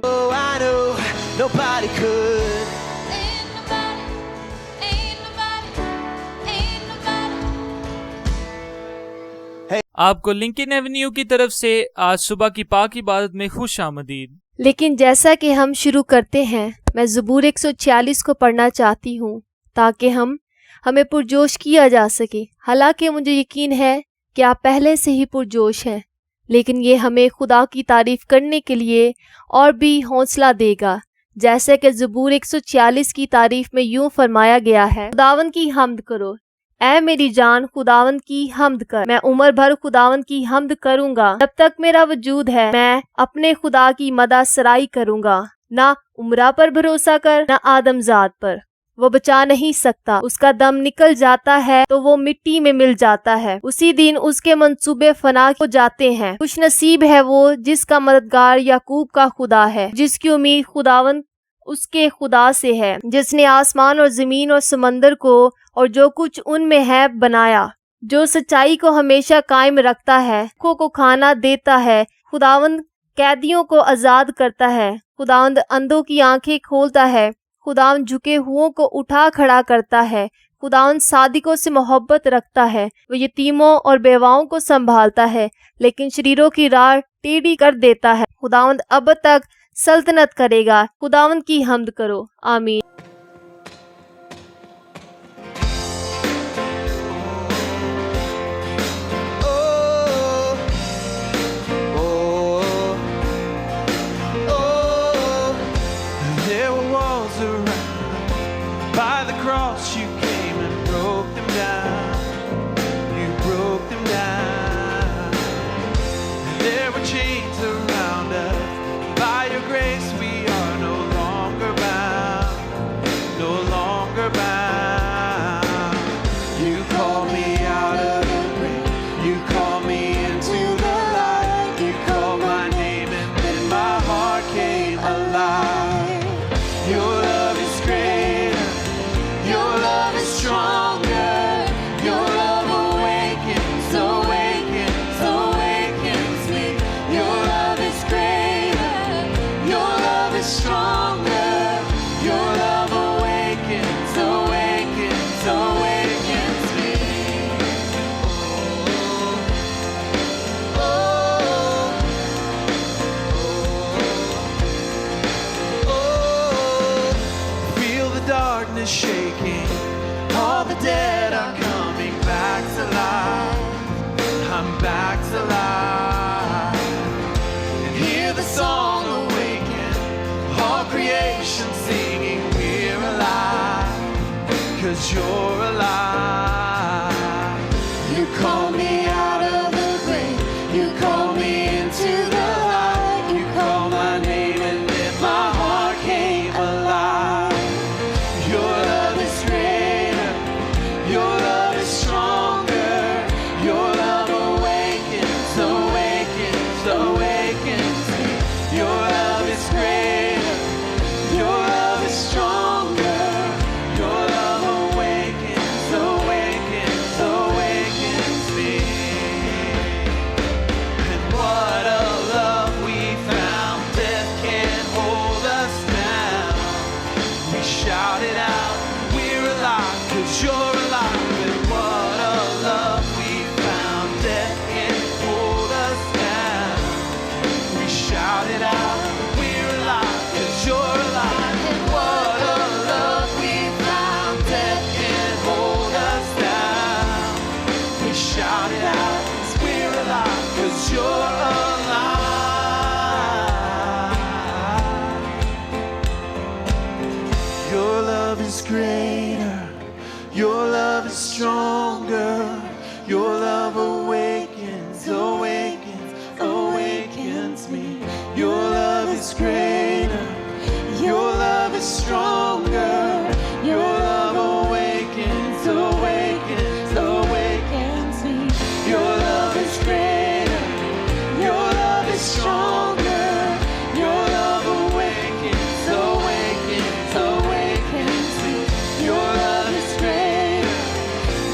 Oh, I know nobody could. Ain't nobody, ain't nobody, ain't nobody. آپ کو Lankan avenue کی طرف سے آج صبح کی پاک عبادت میں خوش آمدید۔ لیکن جیسا کہ ہم شروع کرتے ہیں، میں زبور 146 کو پڑھنا چاہتی ہوں تاکہ ہمیں پرجوش کیا جا سکے۔ حالانکہ مجھے یقین ہے کہ آپ پہلے سے ہی پرجوش ہیں، لیکن یہ ہمیں خدا کی تعریف کرنے کے لیے اور بھی حوصلہ دے گا، جیسے کہ زبور 146 کی تعریف میں یوں فرمایا گیا ہے، خداوند کی حمد کرو، اے میری جان خداوند کی حمد کر۔ میں عمر بھر خداوند کی حمد کروں گا، جب تک میرا وجود ہے میں اپنے خدا کی مدح سرائی کروں گا۔ نہ عمرہ پر بھروسہ کر، نہ آدم ذات پر، وہ بچا نہیں سکتا، اس کا دم نکل جاتا ہے تو وہ مٹی میں مل جاتا ہے، اسی دن اس کے منصوبے فنا ہو جاتے ہیں۔ خوش نصیب ہے وہ جس کا مددگار یعقوب کا خدا ہے، جس کی امید خداوند اس کے خدا سے ہے، جس نے آسمان اور زمین اور سمندر کو اور جو کچھ ان میں ہے بنایا، جو سچائی کو ہمیشہ قائم رکھتا ہے، کو کھانا دیتا ہے، خداوند قیدیوں کو آزاد کرتا ہے، خداوند اندھوں کی آنکھیں کھولتا ہے، خداوند جھکے ہوئوں کو اٹھا کھڑا کرتا ہے، خداوند صادقوں سے محبت رکھتا ہے، وہ یتیموں اور بیواؤں کو سنبھالتا ہے، لیکن شریروں کی راہ ٹیڑھی کر دیتا ہے۔ خداوند اب تک سلطنت کرے گا، خداوند کی حمد کرو، آمین۔ There were walls around. By the cross you came and broke them down. You broke them down. There were chains around us. By your grace we are no longer bound. No longer bound. You called me out of the grave. You called me into the light. You called my name and then my heart came alive. Your love is greater. Your love is stronger. Your love awakens, awakens, awakens me. Your love is greater. Your love is stronger. Your love awakens, awakens, awakens me. Feel the darkness shaking. All the dead are coming back to life. I'm back to life. And hear the song awaken. All creation singing, we're alive. 'Cause you're alive. You call me out of the grave. You call me into the light. You call my name and then my heart came alive. Your love is greater. Your love is stronger. Your love awakens, awakens, awakens me. Your love is greater. Your love is stronger. Your love awakens, awakens, awakens me. And what a love we found. Death can't hold us down. We shout it out, we're alive, 'cause you're alive. And what a love we found. Death can't hold us down. We shout it out, we're alive, 'cause you're alive. And what a love we found. Death can't hold us down. We shout it out, 'cause we're alive, 'cause you're alive. Your love is greater. Your love is stronger. Your love awakens, awakens, awakens me. Your love is greater. Your love is stronger. Your love awakens, awakens, awakens me. Your love is greater. Your love is stronger. Your love awakens, awakens, awakens me. Your love is greater.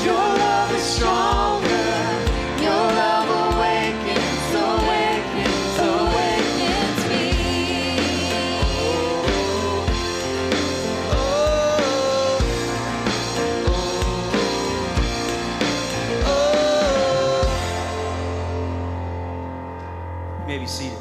Your love is stronger. Your love awakens, awakens, awakens. be seated.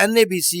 NABC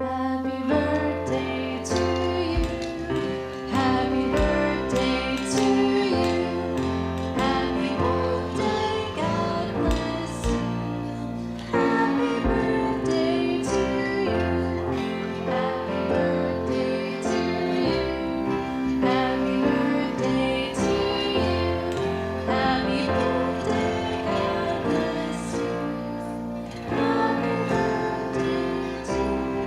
Happy birthday to you. Happy birthday to you. Happy birthday, God bless you. Happy birthday to you. Happy birthday to you. Happy birthday to you. Happy birthday, God bless you. Happy birthday to you.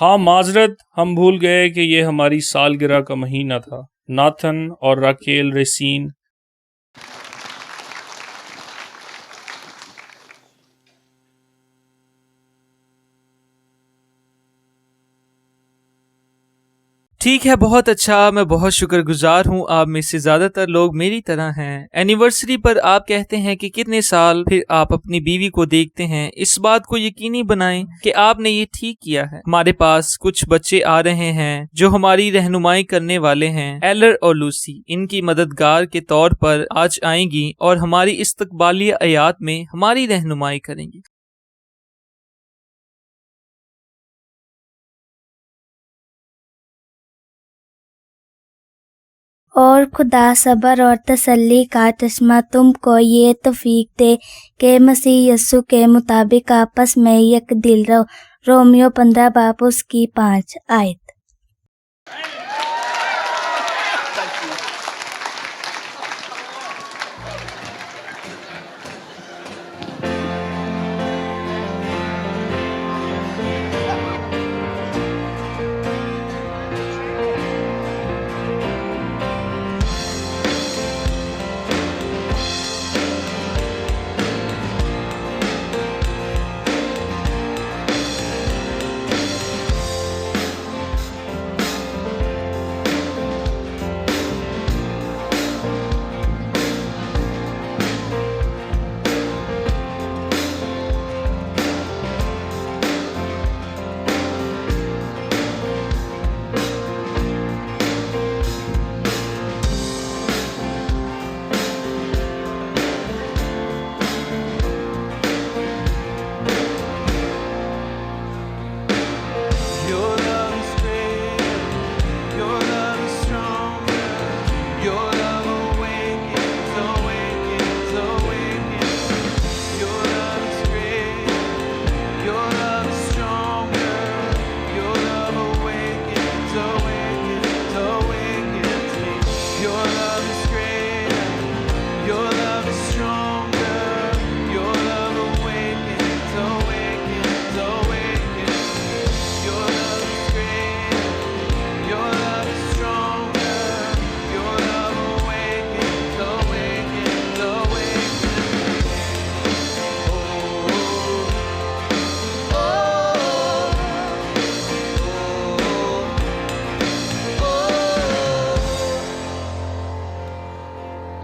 ہاں معذرت، ہم بھول گئے کہ یہ ہماری سالگرہ کا مہینہ تھا۔ ناتھن اور راکیل ریسین۔ ٹھیک ہے، بہت اچھا، میں بہت شکر گزار ہوں۔ آپ میں سے زیادہ تر لوگ میری طرح ہیں۔ اینیورسری پر آپ کہتے ہیں کہ کتنے سال پھر آپ اپنی بیوی کو دیکھتے ہیں۔ اس بات کو یقینی بنائیں کہ آپ نے یہ ٹھیک کیا ہے۔ ہمارے پاس کچھ بچے آ رہے ہیں جو ہماری رہنمائی کرنے والے ہیں۔ ایلر اور لوسی ان کی مددگار کے طور پر آج آئیں گی اور ہماری استقبالیہ آیات میں ہماری رہنمائی کریں گی۔ اور خدا صبر اور تسلی کا چشمہ تم کو یہ توفیق دے کہ مسیح یسوع کے مطابق آپس میں یک دل رہو۔ رومیو 15 باب اس کی 5 آیت۔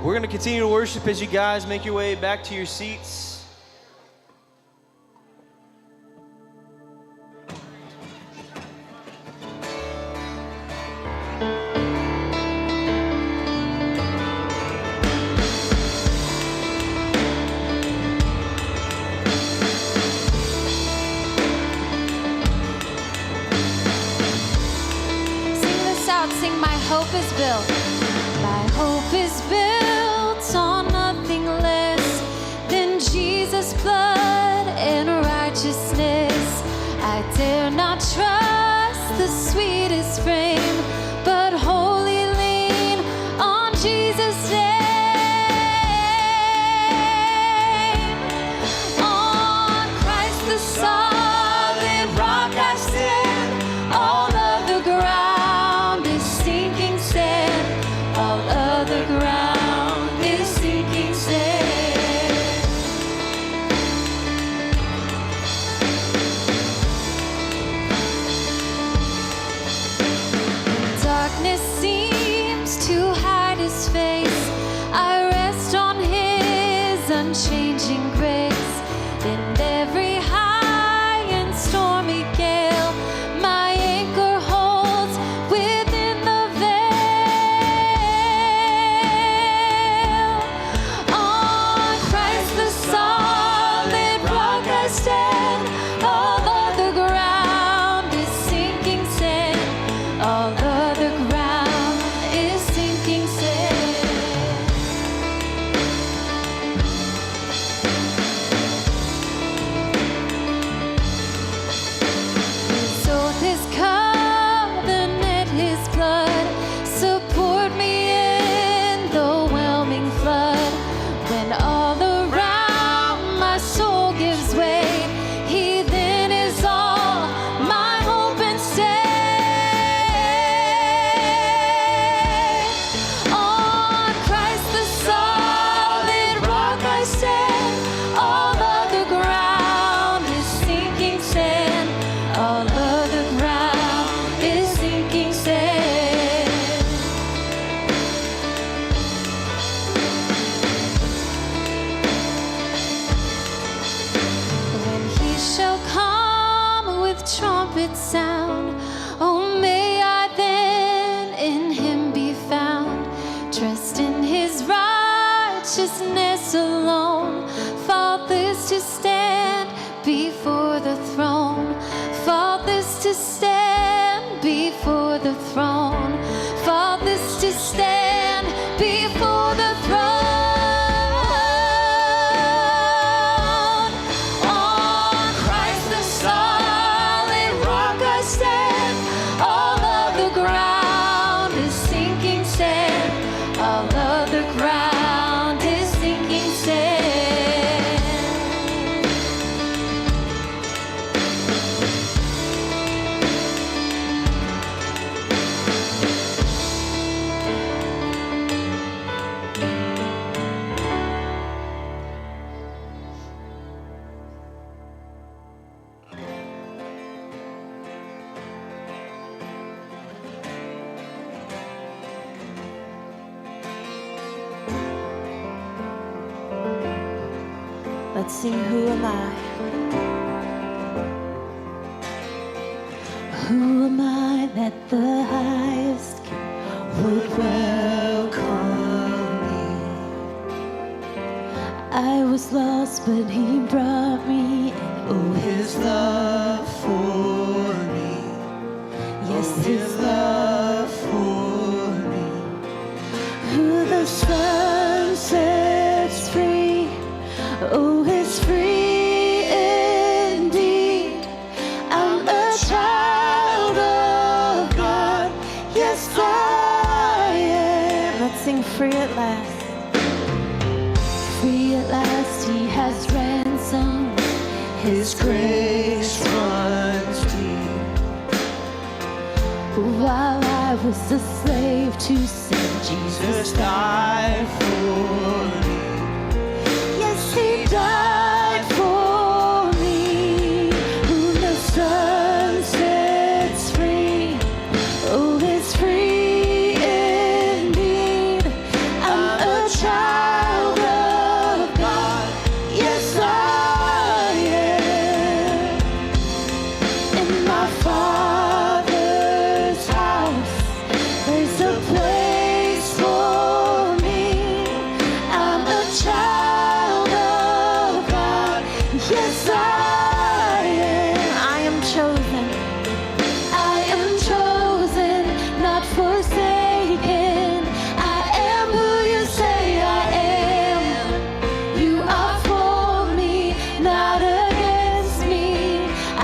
We're going to continue to worship as you guys make your way back to your seats. Sing this out, sing My Hope is Built. My hope is built on nothing less than Jesus' blood and righteousness. I dare not trust the sweetest frame, but wholly lean on Jesus' name. On Christ the solid rock I stand. All other ground is sinking sand. All other ground is sinking sand. us alone. Faultless to stand before the throne. Faultless to stand before the throne. Faultless to stand before the throne. On Christ the solid rock I stand. All of the ground is sinking sand. All of the ground is sinking sand. Let's sing Who Am I? Who am I that the highest King would welcome me? I was lost but he brought me in. Oh, his love for me. Yes, his love for me. Who the Son sets free, oh, is free indeed. I'm a child of God. Yes, I am. Let's sing Free at Last. Free at last, he has ransomed. His grace runs deep. While I was a slave to sin, Jesus died for me. Yes, he died for me. Whom the Son sets free, oh, is free indeed. I'm a child of God. Yes, I am. In my Father's house, there's a place for me. I'm a child of God. Yes, I am. I am chosen. I am chosen, not forsaken. I am who you say I am. You are for me, not against me. I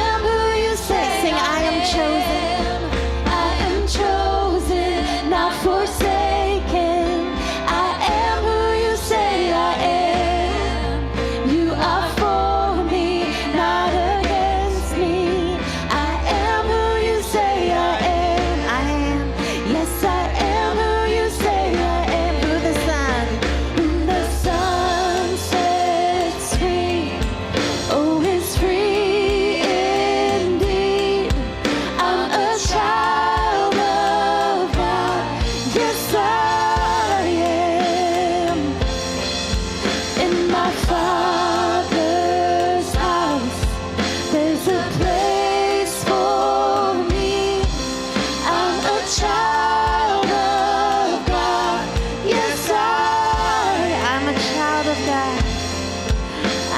am who you say. Sing, I am chosen. I am chosen, not forsaken. I am who you say I am. You are for me, not against me. I am who you say I am. I am. Yes, I am who you say I am. Who the Son sets free, oh, is free indeed. I'm a child of God. Yes, I am. In my Father's house, there's a place for me. I'm a child of God. Yes, I'm a child of God.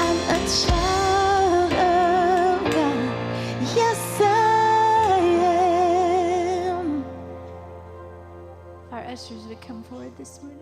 I'm a child of God. Yes, I am. Our ushers would come forward this morning.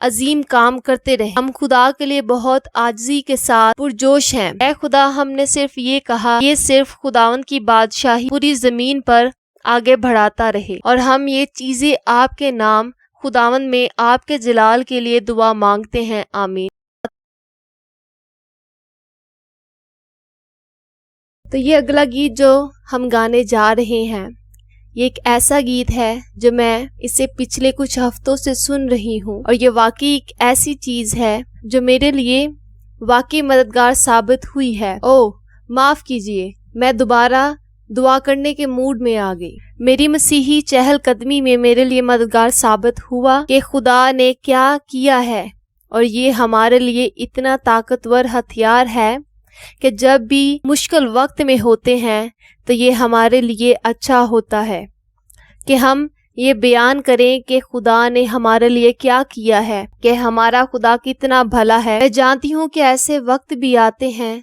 عظیم کام کرتے رہیں۔ ہم خدا کے لیے بہت عاجزی کے ساتھ پرجوش ہیں۔ اے خدا، ہم نے صرف یہ کہا، یہ صرف خداوند کی بادشاہی پوری زمین پر آگے بڑھاتا رہے، اور ہم یہ چیزیں آپ کے نام خداوند میں آپ کے جلال کے لیے دعا مانگتے ہیں، آمین۔ تو یہ اگلا گیت جو ہم گانے جا رہے ہیں، یہ ایک ایسا گیت ہے جو میں اسے پچھلے کچھ ہفتوں سے سن رہی ہوں، اور یہ واقعی ایک ایسی چیز ہے جو میرے لیے واقعی مددگار ثابت ہوئی ہے۔ معاف کیجیے، میں دوبارہ دعا کرنے کے موڈ میں آ گئی۔ میری مسیحی چہل قدمی میں میرے لیے مددگار ثابت ہوا کہ خدا نے کیا کیا ہے، اور یہ ہمارے لیے اتنا طاقتور ہتھیار ہے کہ جب بھی مشکل وقت میں ہوتے ہیں تو یہ ہمارے لیے اچھا ہوتا ہے کہ ہم یہ بیان کریں کہ خدا نے ہمارے لیے کیا کیا ہے، کہ ہمارا خدا کتنا بھلا ہے۔ میں جانتی ہوں کہ ایسے وقت بھی آتے ہیں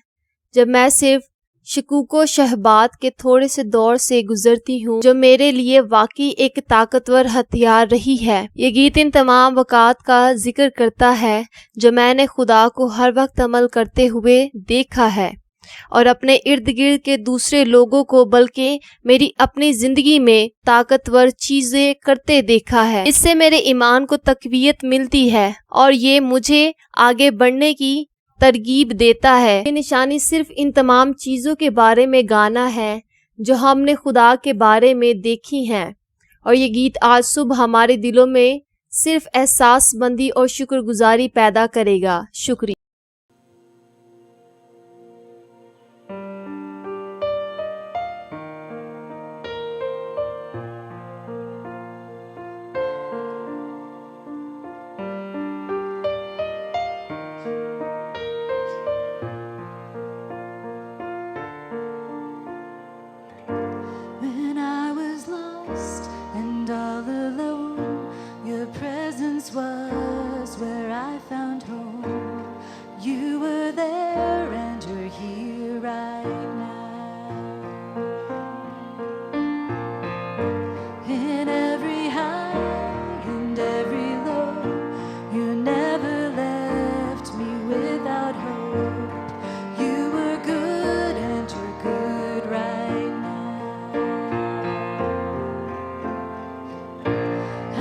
جب میں صرف شکوک و شہبات کے تھوڑے سے دور سے گزرتی ہوں، جو میرے لیے واقعی ایک طاقتور ہتھیار رہی ہے۔ یہ گیت ان تمام اوقات کا ذکر کرتا ہے جو میں نے خدا کو ہر وقت عمل کرتے ہوئے دیکھا ہے، اور اپنے ارد گرد کے دوسرے لوگوں کو بلکہ میری اپنی زندگی میں طاقتور چیزیں کرتے دیکھا ہے۔ اس سے میرے ایمان کو تقویت ملتی ہے، اور یہ مجھے آگے بڑھنے کی ترغیب دیتا ہے۔ یہ نشانی صرف ان تمام چیزوں کے بارے میں گانا ہے جو ہم نے خدا کے بارے میں دیکھی ہیں، اور یہ گیت آج صبح ہمارے دلوں میں صرف احساس مندی اور شکر گزاری پیدا کرے گا۔ شکریہ۔ When I was lost and all alone, your presence was where I found home. You were there and you're here right now. In every high and every low, you never left me without hope. You were good and you're good right now.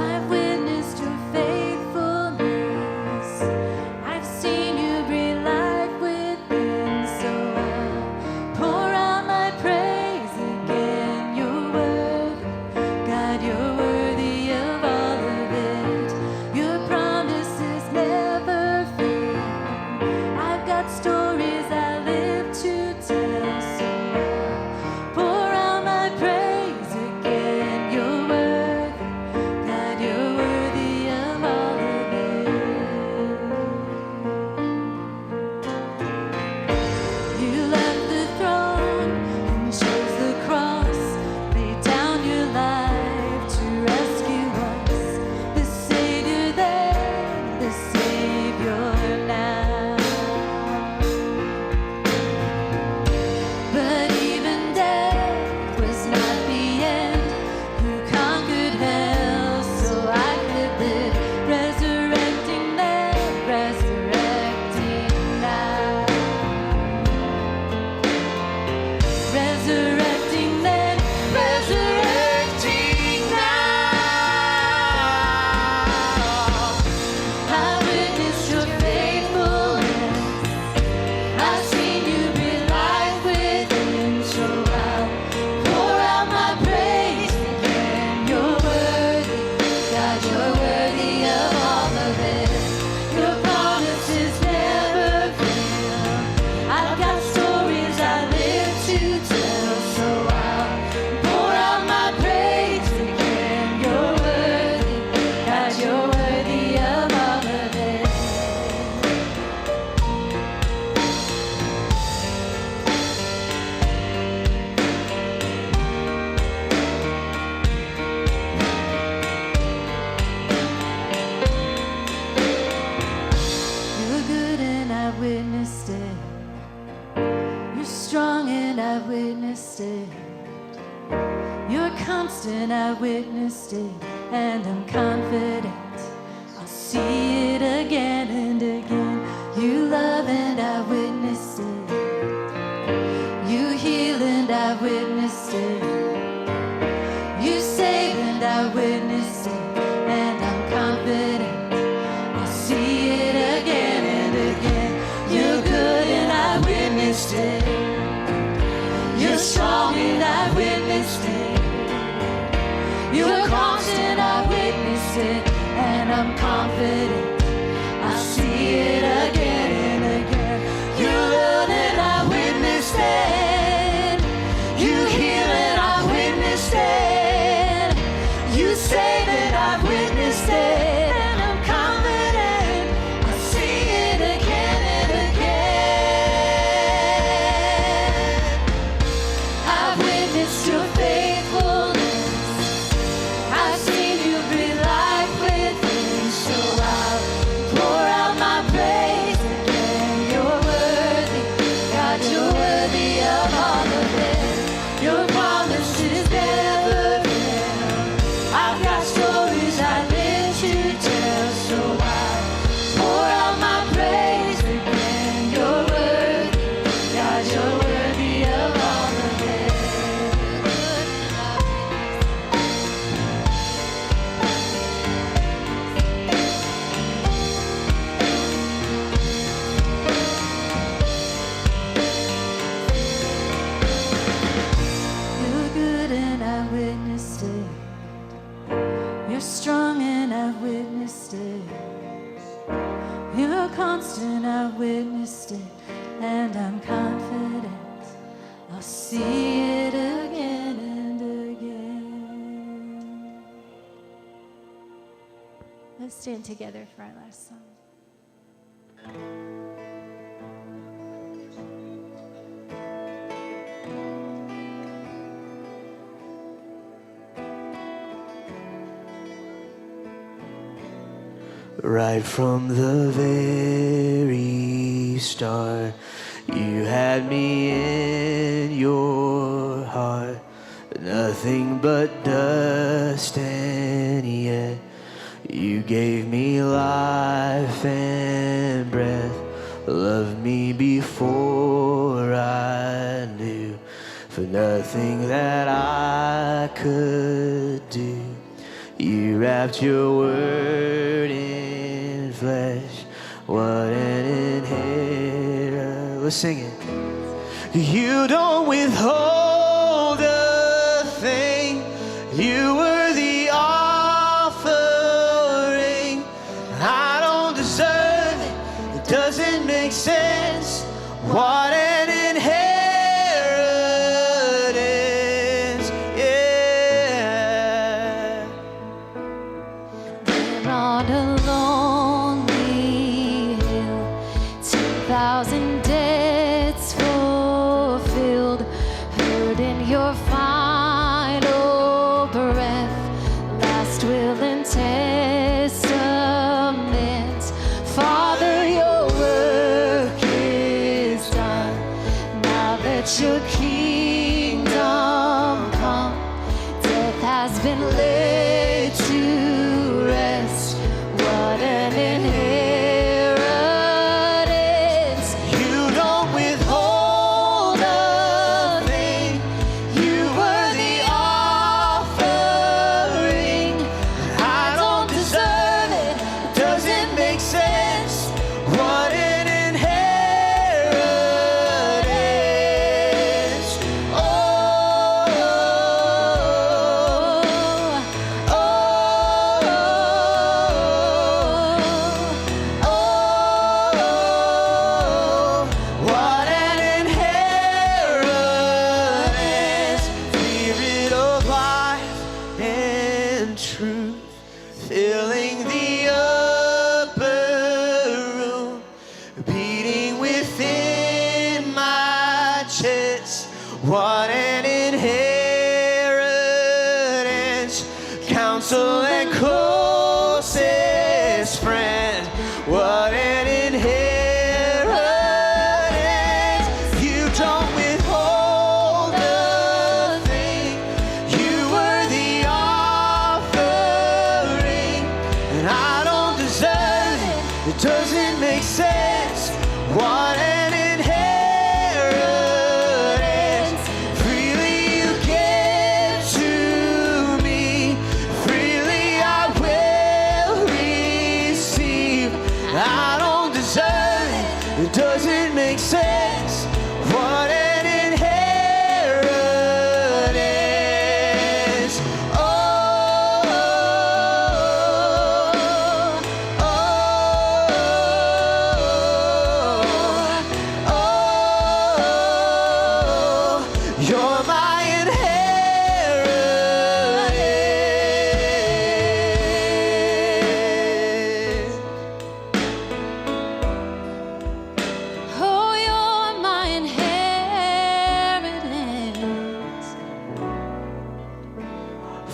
I've witnessed your faithfulness. I've seen you breathe life within. So I'll pour out my praise again. You're worthy, God, you're worthy of all of it. Your promises never fail. I've got stories I live to tell. So I'll pour out my praise again. You're worthy, God, you're worthy of all of it. You left the throne and chose the cross, laid down your life to rescue us. The Savior then, the Savior now. But even death was not the end. You conquered hell so I could live, resurrecting then, resurrecting now. Resurrecting then, resurrecting now. I witnessed your faithfulness. I've seen you breathe life within. So I'll pour out my praise again. You're worthy, God, you're worthy of all of it. Your promises never fail. I've got stories I live to tell. So I'll pour out my praise again. You're worthy, God, you're worthy of all of it. You're good and I've witnessed it. You're strong and I've witnessed it. You're constant, I've witnessed it. And I'm confident I'll see it again and again. You love and I witnessed it. You heal and I witnessed it. You save and I witnessed it. And I'm confident I'll see it again and again. You're good and I witnessed it. You're strong and I witnessed it. You're constant, I witnessed it. And I'm confident I'll see it again and again. You're good and I witnessed it. You heal and I witnessed it. You save and I witnessed it. And I'm confident I'll see it again and again. I've witnessed your faithfulness. I've seen you breathe life within. So I'll pour out my praise again. You're worthy, God, you're worthy of all of it. Your promises never fail. I've got stories I live to tell. So I'll pour out my praise again. You're worthy, God, you're worthy of all of it. You're good and I witnessed it. You're strong and I witnessed it. You're constant, I witnessed it. And I'm confident I'll see it again and again. Let's stand together for our last song. Right from the very start, you had me in your heart. Nothing but dust, and yet you gave me life and breath. Loved me before I knew, for nothing that I could do. You wrapped your word in flesh. What an inheritance. Let's sing it. You don't withhold a thing. You were the offering. I don't deserve it. It doesn't make sense. What an inheritance. Yeah. There on a lonely hill, 10,000 debts fulfilled, heard in your final breath, last will and testament. Father, your work is done. Now let your kingdom come. Death has been laid to rest. What an inheritance. You don't withhold a thing. You were the offering. I don't deserve it. It doesn't make sense. What an inheritance. Oh, oh, oh, what an inheritance. Spirit of life and truth, filling the upper room, beating within my chest. What an inheritance. Counsel and closest friend. What an inheritance. You don't withhold a thing. You were the offering, and I don't deserve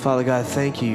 Father God, thank you.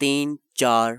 3, 4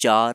4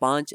5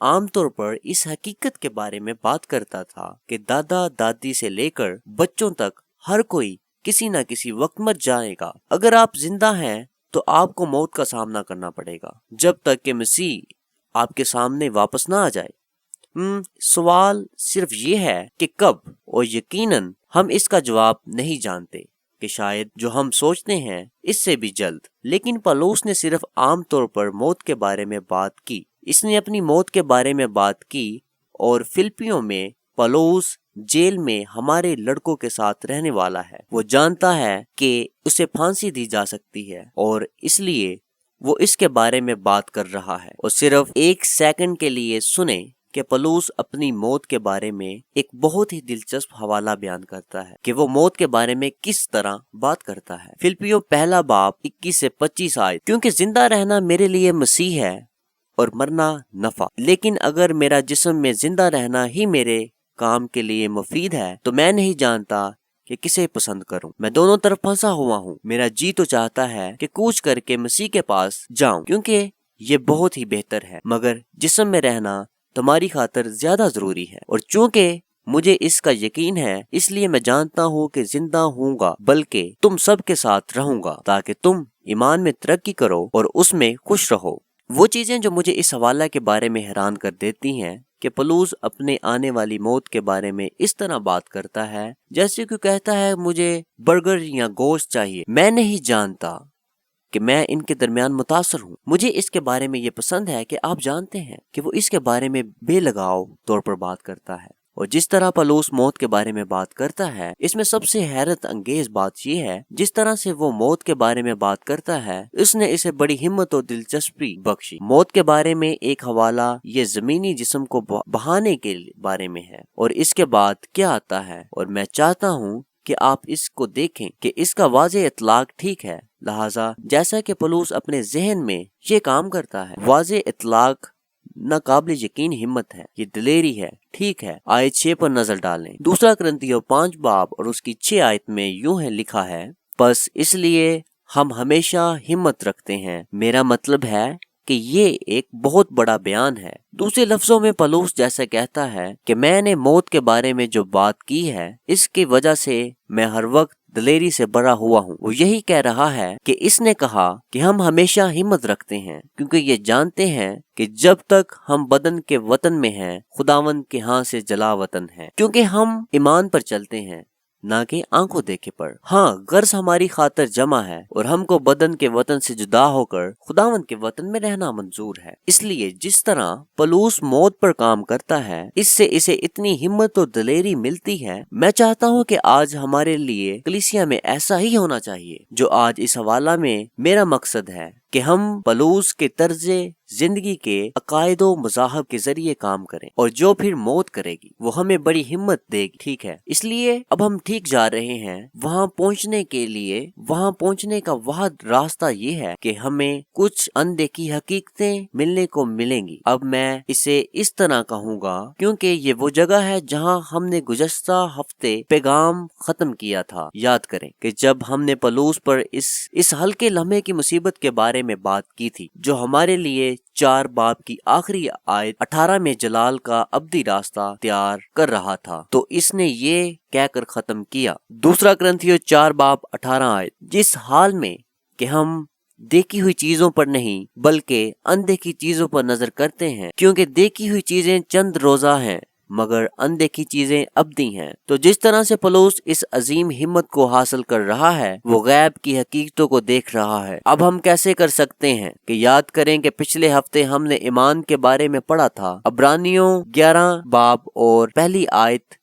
عام طور پر اس حقیقت کے بارے میں بات کرتا تھا کہ دادا دادی سے لے کر بچوں تک ہر کوئی کسی نہ کسی وقت مر جائے گا۔ اگر آپ زندہ ہیں تو آپ کو موت کا سامنا کرنا پڑے گا جب تک کہ مسیح آپ کے سامنے واپس نہ آ جائے۔ سوال صرف یہ ہے کہ کب، اور یقیناً ہم اس کا جواب نہیں جانتے کہ شاید جو ہم سوچتے ہیں اس سے بھی جلد۔ لیکن پولس نے صرف عام طور پر موت کے بارے میں بات کی، اس نے اپنی موت کے بارے میں بات کی، اور فلپیوں میں پولس جیل میں ہمارے لڑکوں کے ساتھ رہنے والا ہے۔ وہ جانتا ہے کہ اسے پھانسی دی جا سکتی ہے اور اس لیے وہ اس کے بارے میں بات کر رہا ہے۔ اور صرف ایک سیکنڈ کے لیے سنیں کہ پولس اپنی موت کے بارے میں ایک بہت ہی دلچسپ حوالہ بیان کرتا ہے کہ وہ موت کے بارے میں کس طرح بات کرتا ہے۔ فلپیوں پہلا باب 21 سے 25 آیت، کیونکہ زندہ رہنا میرے لیے مسیح ہے اور مرنا نفع، لیکن اگر میرا جسم میں زندہ رہنا ہی میرے کام کے لیے مفید ہے تو میں نہیں جانتا کہ کسے پسند کروں۔ میں دونوں طرف پھنسا ہوا ہوں۔ میرا جی تو چاہتا ہے کہ کوچ کر کے مسیح کے پاس جاؤں، کیونکہ یہ بہت ہی بہتر ہے، مگر جسم میں رہنا تمہاری خاطر زیادہ ضروری ہے، اور چونکہ مجھے اس کا یقین ہے اس لیے میں جانتا ہوں کہ زندہ ہوں گا، بلکہ تم سب کے ساتھ رہوں گا تاکہ تم ایمان میں ترقی کرو اور اس میں خوش رہو۔ وہ چیزیں جو مجھے اس حوالہ کے بارے میں حیران کر دیتی ہیں کہ پولس اپنے آنے والی موت کے بارے میں اس طرح بات کرتا ہے جیسے کہ کہتا ہے مجھے برگر یا گوشت چاہیے، میں نہیں جانتا کہ میں ان کے درمیان متاثر ہوں۔ مجھے اس کے بارے میں یہ پسند ہے کہ آپ جانتے ہیں کہ وہ اس کے بارے میں بے لگاؤ طور پر بات کرتا ہے، اور جس طرح پولس موت کے بارے میں بات کرتا ہے اس میں سب سے حیرت انگیز بات یہ ہے جس طرح سے وہ موت کے بارے میں بات کرتا ہے اس نے اسے بڑی ہمت اور دلچسپی بخشی۔ موت کے بارے میں ایک حوالہ یہ زمینی جسم کو بہانے کے بارے میں ہے، اور اس کے بعد کیا آتا ہے، اور میں چاہتا ہوں کہ آپ اس کو دیکھیں کہ اس کا واضح اطلاق ٹھیک ہے۔ لہٰذا جیسا کہ پولس اپنے ذہن میں یہ کام کرتا ہے، واضح اطلاق ناقابل یقین ہمت ہے، یہ دلیری ہے، ٹھیک ہے۔ آیت 6 پر نظر ڈالیں۔ دوسرا کرنتھیوں 5 باب اور اس کی 6 آیت میں یوں ہے لکھا ہے، بس اس لیے ہم ہمیشہ ہمت رکھتے ہیں۔ میرا مطلب ہے کہ یہ ایک بہت بڑا بیان ہے۔ دوسرے لفظوں میں پولس جیسا کہتا ہے کہ میں نے موت کے بارے میں جو بات کی ہے اس کی وجہ سے میں ہر وقت دلیری سے بھرا ہوا ہوں۔ وہ یہی کہہ رہا ہے کہ اس نے کہا کہ ہم ہمیشہ ہمت رکھتے ہیں کیونکہ یہ جانتے ہیں کہ جب تک ہم بدن کے وطن میں ہیں خداوند کے ہاں سے جلا وطن ہے، کیونکہ ہم ایمان پر چلتے ہیں نہ کہ آنکھوں دیکھے پر۔ ہاں، غرض ہماری خاطر جمع ہے اور ہم کو بدن کے وطن سے جدا ہو کر خداوند کے وطن میں رہنا منظور ہے۔ اس لیے جس طرح پولس موت پر کام کرتا ہے اس سے اسے اتنی ہمت اور دلیری ملتی ہے۔ میں چاہتا ہوں کہ آج ہمارے لیے کلیسیا میں ایسا ہی ہونا چاہیے، جو آج اس حوالہ میں میرا مقصد ہے کہ ہم پولس کے طرز زندگی کے عقائد و مذاہب کے ذریعے کام کریں، اور جو پھر موت کرے گی وہ ہمیں بڑی ہمت دے گی، ٹھیک ہے۔ اس لیے اب ہم ٹھیک جا رہے ہیں وہاں پہنچنے کے لیے۔ وہاں پہنچنے کا واحد راستہ یہ ہے کہ ہمیں کچھ اندیکھی حقیقتیں ملنے کو ملیں گی۔ اب میں اسے اس طرح کہوں گا کیونکہ یہ وہ جگہ ہے جہاں ہم نے گزشتہ ہفتے پیغام ختم کیا تھا۔ یاد کریں کہ جب ہم نے پولس پر اس ہلکے لمحے کی مصیبت کے بارے میں بات کی تھی جو ہمارے لیے 4 باب کی آخری آیت 18 میں جلال کا ابدی راستہ تیار کر رہا تھا، تو اس نے یہ کہہ کر ختم کیا، دوسرا کرنتھیوں 4 باب 18 آیت، جس حال میں کہ ہم دیکھی ہوئی چیزوں پر نہیں بلکہ اندیکھی چیزوں پر نظر کرتے ہیں، کیونکہ دیکھی ہوئی چیزیں چند روزہ ہیں مگر اندیکھی چیزیں ابدی ہیں۔ تو جس طرح سے پولس اس عظیم ہمت کو حاصل کر رہا ہے وہ غیب کی حقیقتوں کو دیکھ رہا ہے۔ اب ہم کیسے کر سکتے ہیں کہ یاد کریں کہ پچھلے ہفتے ہم نے ایمان کے بارے میں پڑھا تھا، عبرانیوں 11 باب اور پہلی آیت۔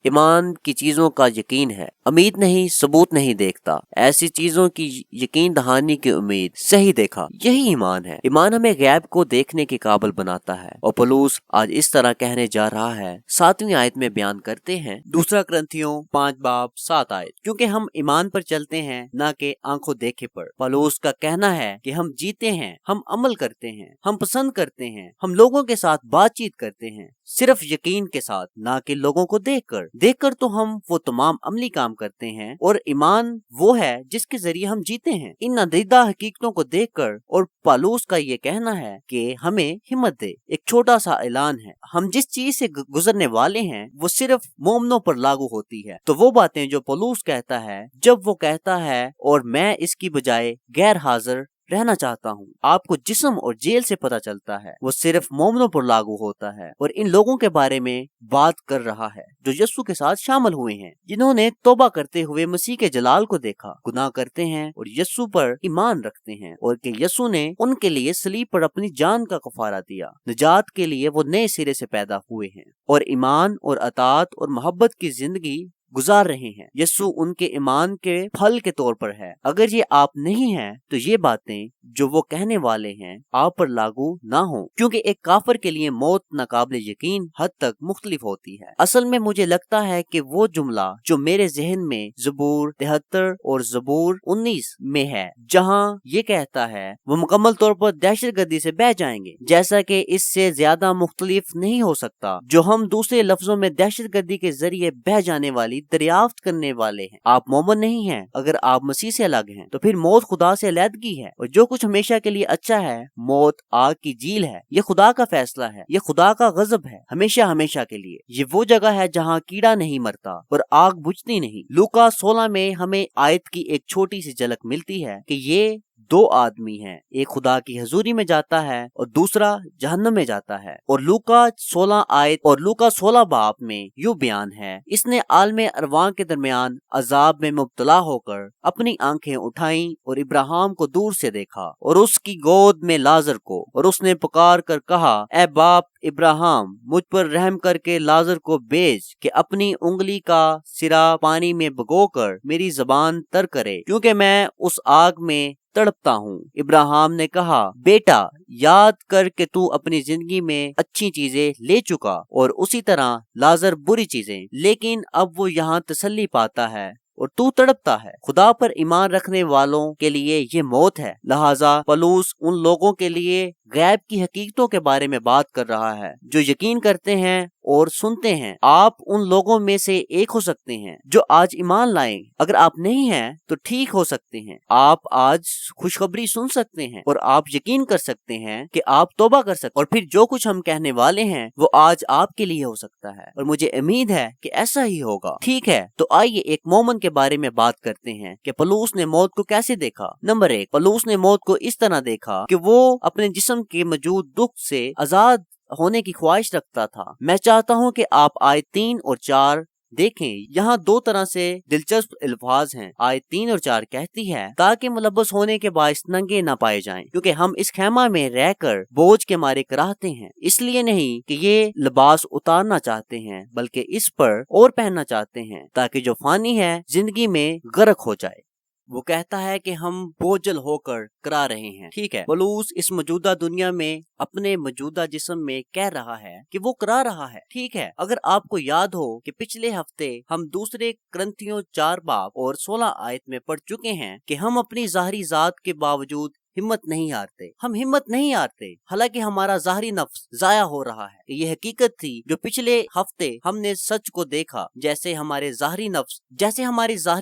ایمان کی چیزوں کا یقین ہے، امید نہیں، ثبوت نہیں دیکھتا، ایسی چیزوں کی یقین دہانی کی امید، صحیح دیکھا، یہی ایمان ہے۔ ایمان ہمیں غیب کو دیکھنے کے قابل بناتا ہے، اور پولس آج اس طرح کہنے جا رہا ہے، 7ویں آیت میں بیان کرتے ہیں، دوسرا کرنتھیوں 5 باب 7 آیت، کیونکہ ہم ایمان پر چلتے ہیں نہ کہ آنکھوں دیکھے پر۔ پولس کا کہنا ہے کہ ہم جیتے ہیں، ہم عمل کرتے ہیں، ہم پسند کرتے ہیں، ہم لوگوں کے ساتھ بات چیت کرتے ہیں، صرف یقین کے ساتھ نہ کہ لوگوں کو دیکھ کر۔ دیکھ کر تو ہم وہ تمام عملی کام کرتے ہیں، اور ایمان وہ ہے جس کے ذریعے ہم جیتے ہیں۔ ان ندیدہ حقیقتوں کو دیکھ کر اور پالوس کا یہ کہنا ہے کہ ہمیں ہمت دے، ایک چھوٹا سا اعلان ہے۔ ہم جس چیز سے گزرنے والے ہیں وہ صرف مومنوں پر لاگو ہوتی ہے۔ تو وہ باتیں جو پالوس کہتا ہے جب وہ کہتا ہے اور میں اس کی بجائے غیر حاضر رہنا چاہتا ہوں، آپ کو جسم اور جیل سے پتہ چلتا ہے وہ صرف مومنوں پر لاگو ہوتا ہے، اور ان لوگوں کے بارے میں بات کر رہا ہے جو یسوع کے ساتھ شامل ہوئے ہیں، جنہوں نے توبہ کرتے ہوئے مسیح کے جلال کو دیکھا، گناہ کرتے ہیں اور یسوع پر ایمان رکھتے ہیں، اور کہ یسوع نے ان کے لیے صلیب پر اپنی جان کا کفارہ دیا۔ نجات کے لیے وہ نئے سرے سے پیدا ہوئے ہیں اور ایمان اور اطاعت اور محبت کی زندگی گزار رہے ہیں۔ یسوع ان کے ایمان کے پھل کے طور پر ہے۔ اگر یہ آپ نہیں ہیں تو یہ باتیں جو وہ کہنے والے ہیں آپ پر لاگو نہ ہوں، کیونکہ ایک کافر کے لیے موت ناقابل یقین حد تک مختلف ہوتی ہے۔ اصل میں مجھے لگتا ہے کہ وہ جملہ جو میرے ذہن میں زبور 73 اور زبور 19 میں ہے، جہاں یہ کہتا ہے وہ مکمل طور پر دہشت گردی سے بہہ جائیں گے، جیسا کہ اس سے زیادہ مختلف نہیں ہو سکتا، جو ہم دوسرے لفظوں میں دہشت گردی کے ذریعے بہہ جانے والی دریافت کرنے والے ہیں۔ آپ مومن نہیں ہیں اگر آپ مسیح سے الگ ہیں، تو پھر موت خدا سے علیحدگی ہے، اور جو کچھ ہمیشہ کے لیے اچھا ہے موت آگ کی جھیل ہے۔ یہ خدا کا فیصلہ ہے، یہ خدا کا غضب ہے، ہمیشہ ہمیشہ کے لیے۔ یہ وہ جگہ ہے جہاں کیڑا نہیں مرتا اور آگ بجھتی نہیں۔ لوکا 16 میں ہمیں آیت کی ایک چھوٹی سی جھلک ملتی ہے کہ یہ دو آدمی ہیں، ایک خدا کی حضوری میں جاتا ہے اور دوسرا جہنم میں جاتا ہے، اور لوکا 16 باب میں یوں بیان ہے، اس نے عالم ارواح کے درمیان عذاب میں مبتلا ہو کر اپنی آنکھیں اٹھائیں اور ابراہیم کو دور سے دیکھا اور اس کی گود میں لازر کو، اور اس نے پکار کر کہا، اے باپ ابراہیم، مجھ پر رحم کر کے لازر کو بھیج کہ اپنی انگلی کا سرا پانی میں بھگو کر میری زبان تر کرے، کیونکہ میں اس آگ میں تڑپتا ہوں۔ ابراہیم نے کہا، بیٹا یاد کر کہ تو اپنی زندگی میں اچھی چیزیں لے چکا اور اسی طرح لازر بری چیزیں، لیکن اب وہ یہاں تسلی پاتا ہے اور تو تڑپتا ہے۔ خدا پر ایمان رکھنے والوں کے لیے یہ موت ہے۔ لہٰذا پولس ان لوگوں کے لیے غیب کی حقیقتوں کے بارے میں بات کر رہا ہے جو یقین کرتے ہیں اور سنتے ہیں۔ آپ ان لوگوں میں سے ایک ہو سکتے ہیں جو آج ایمان لائیں۔ اگر آپ نہیں ہیں تو ٹھیک ہو سکتے ہیں، آپ آج خوشخبری سن سکتے ہیں اور آپ یقین کر سکتے ہیں کہ آپ توبہ کر سکتے ہیں، اور پھر جو کچھ ہم کہنے والے ہیں وہ آج آپ کے لیے ہو سکتا ہے، اور مجھے امید ہے کہ ایسا ہی ہوگا۔ ٹھیک ہے، تو آئیے ایک مومن کے بارے میں بات کرتے ہیں کہ پولس نے موت کو کیسے دیکھا۔ نمبر 1، پولس نے موت کو اس طرح دیکھا کہ وہ اپنے جسم کے موجود دکھ سے آزاد ہونے کی خواہش رکھتا تھا۔ میں چاہتا ہوں کہ آپ آیت 3 اور 4 دیکھیں، یہاں دو طرح سے دلچسپ الفاظ ہیں۔ آیت 3 اور 4 کہتی ہے، تاکہ ملبس ہونے کے باعث ننگے نہ پائے جائیں، کیونکہ ہم اس خیمہ میں رہ کر بوجھ کے مارے کراہتے ہیں، اس لیے نہیں کہ یہ لباس اتارنا چاہتے ہیں بلکہ اس پر اور پہننا چاہتے ہیں، تاکہ جو فانی ہے زندگی میں غرق ہو جائے۔ وہ کہتا ہے کہ ہم بوجھل ہو کر کرا رہے ہیں۔ ٹھیک ہے، پولس اس موجودہ دنیا میں اپنے موجودہ جسم میں کہہ رہا ہے کہ وہ کرا رہا ہے۔ ٹھیک ہے، اگر آپ کو یاد ہو کہ پچھلے ہفتے ہم دوسرے کرنتھیوں 4 باب اور 16 آیت میں پڑھ چکے ہیں کہ ہم اپنی ظاہری ذات کے باوجود ہمت نہیں ہارتے۔ ہم ہمت نہیں ہارتے حالانکہ ہمارا ظاہری نفس ضائع ہو رہا ہے۔ یہ حقیقت تھی جو پچھلے ہفتے ہم نے سچ کو دیکھا، جیسے ہماری ظاہری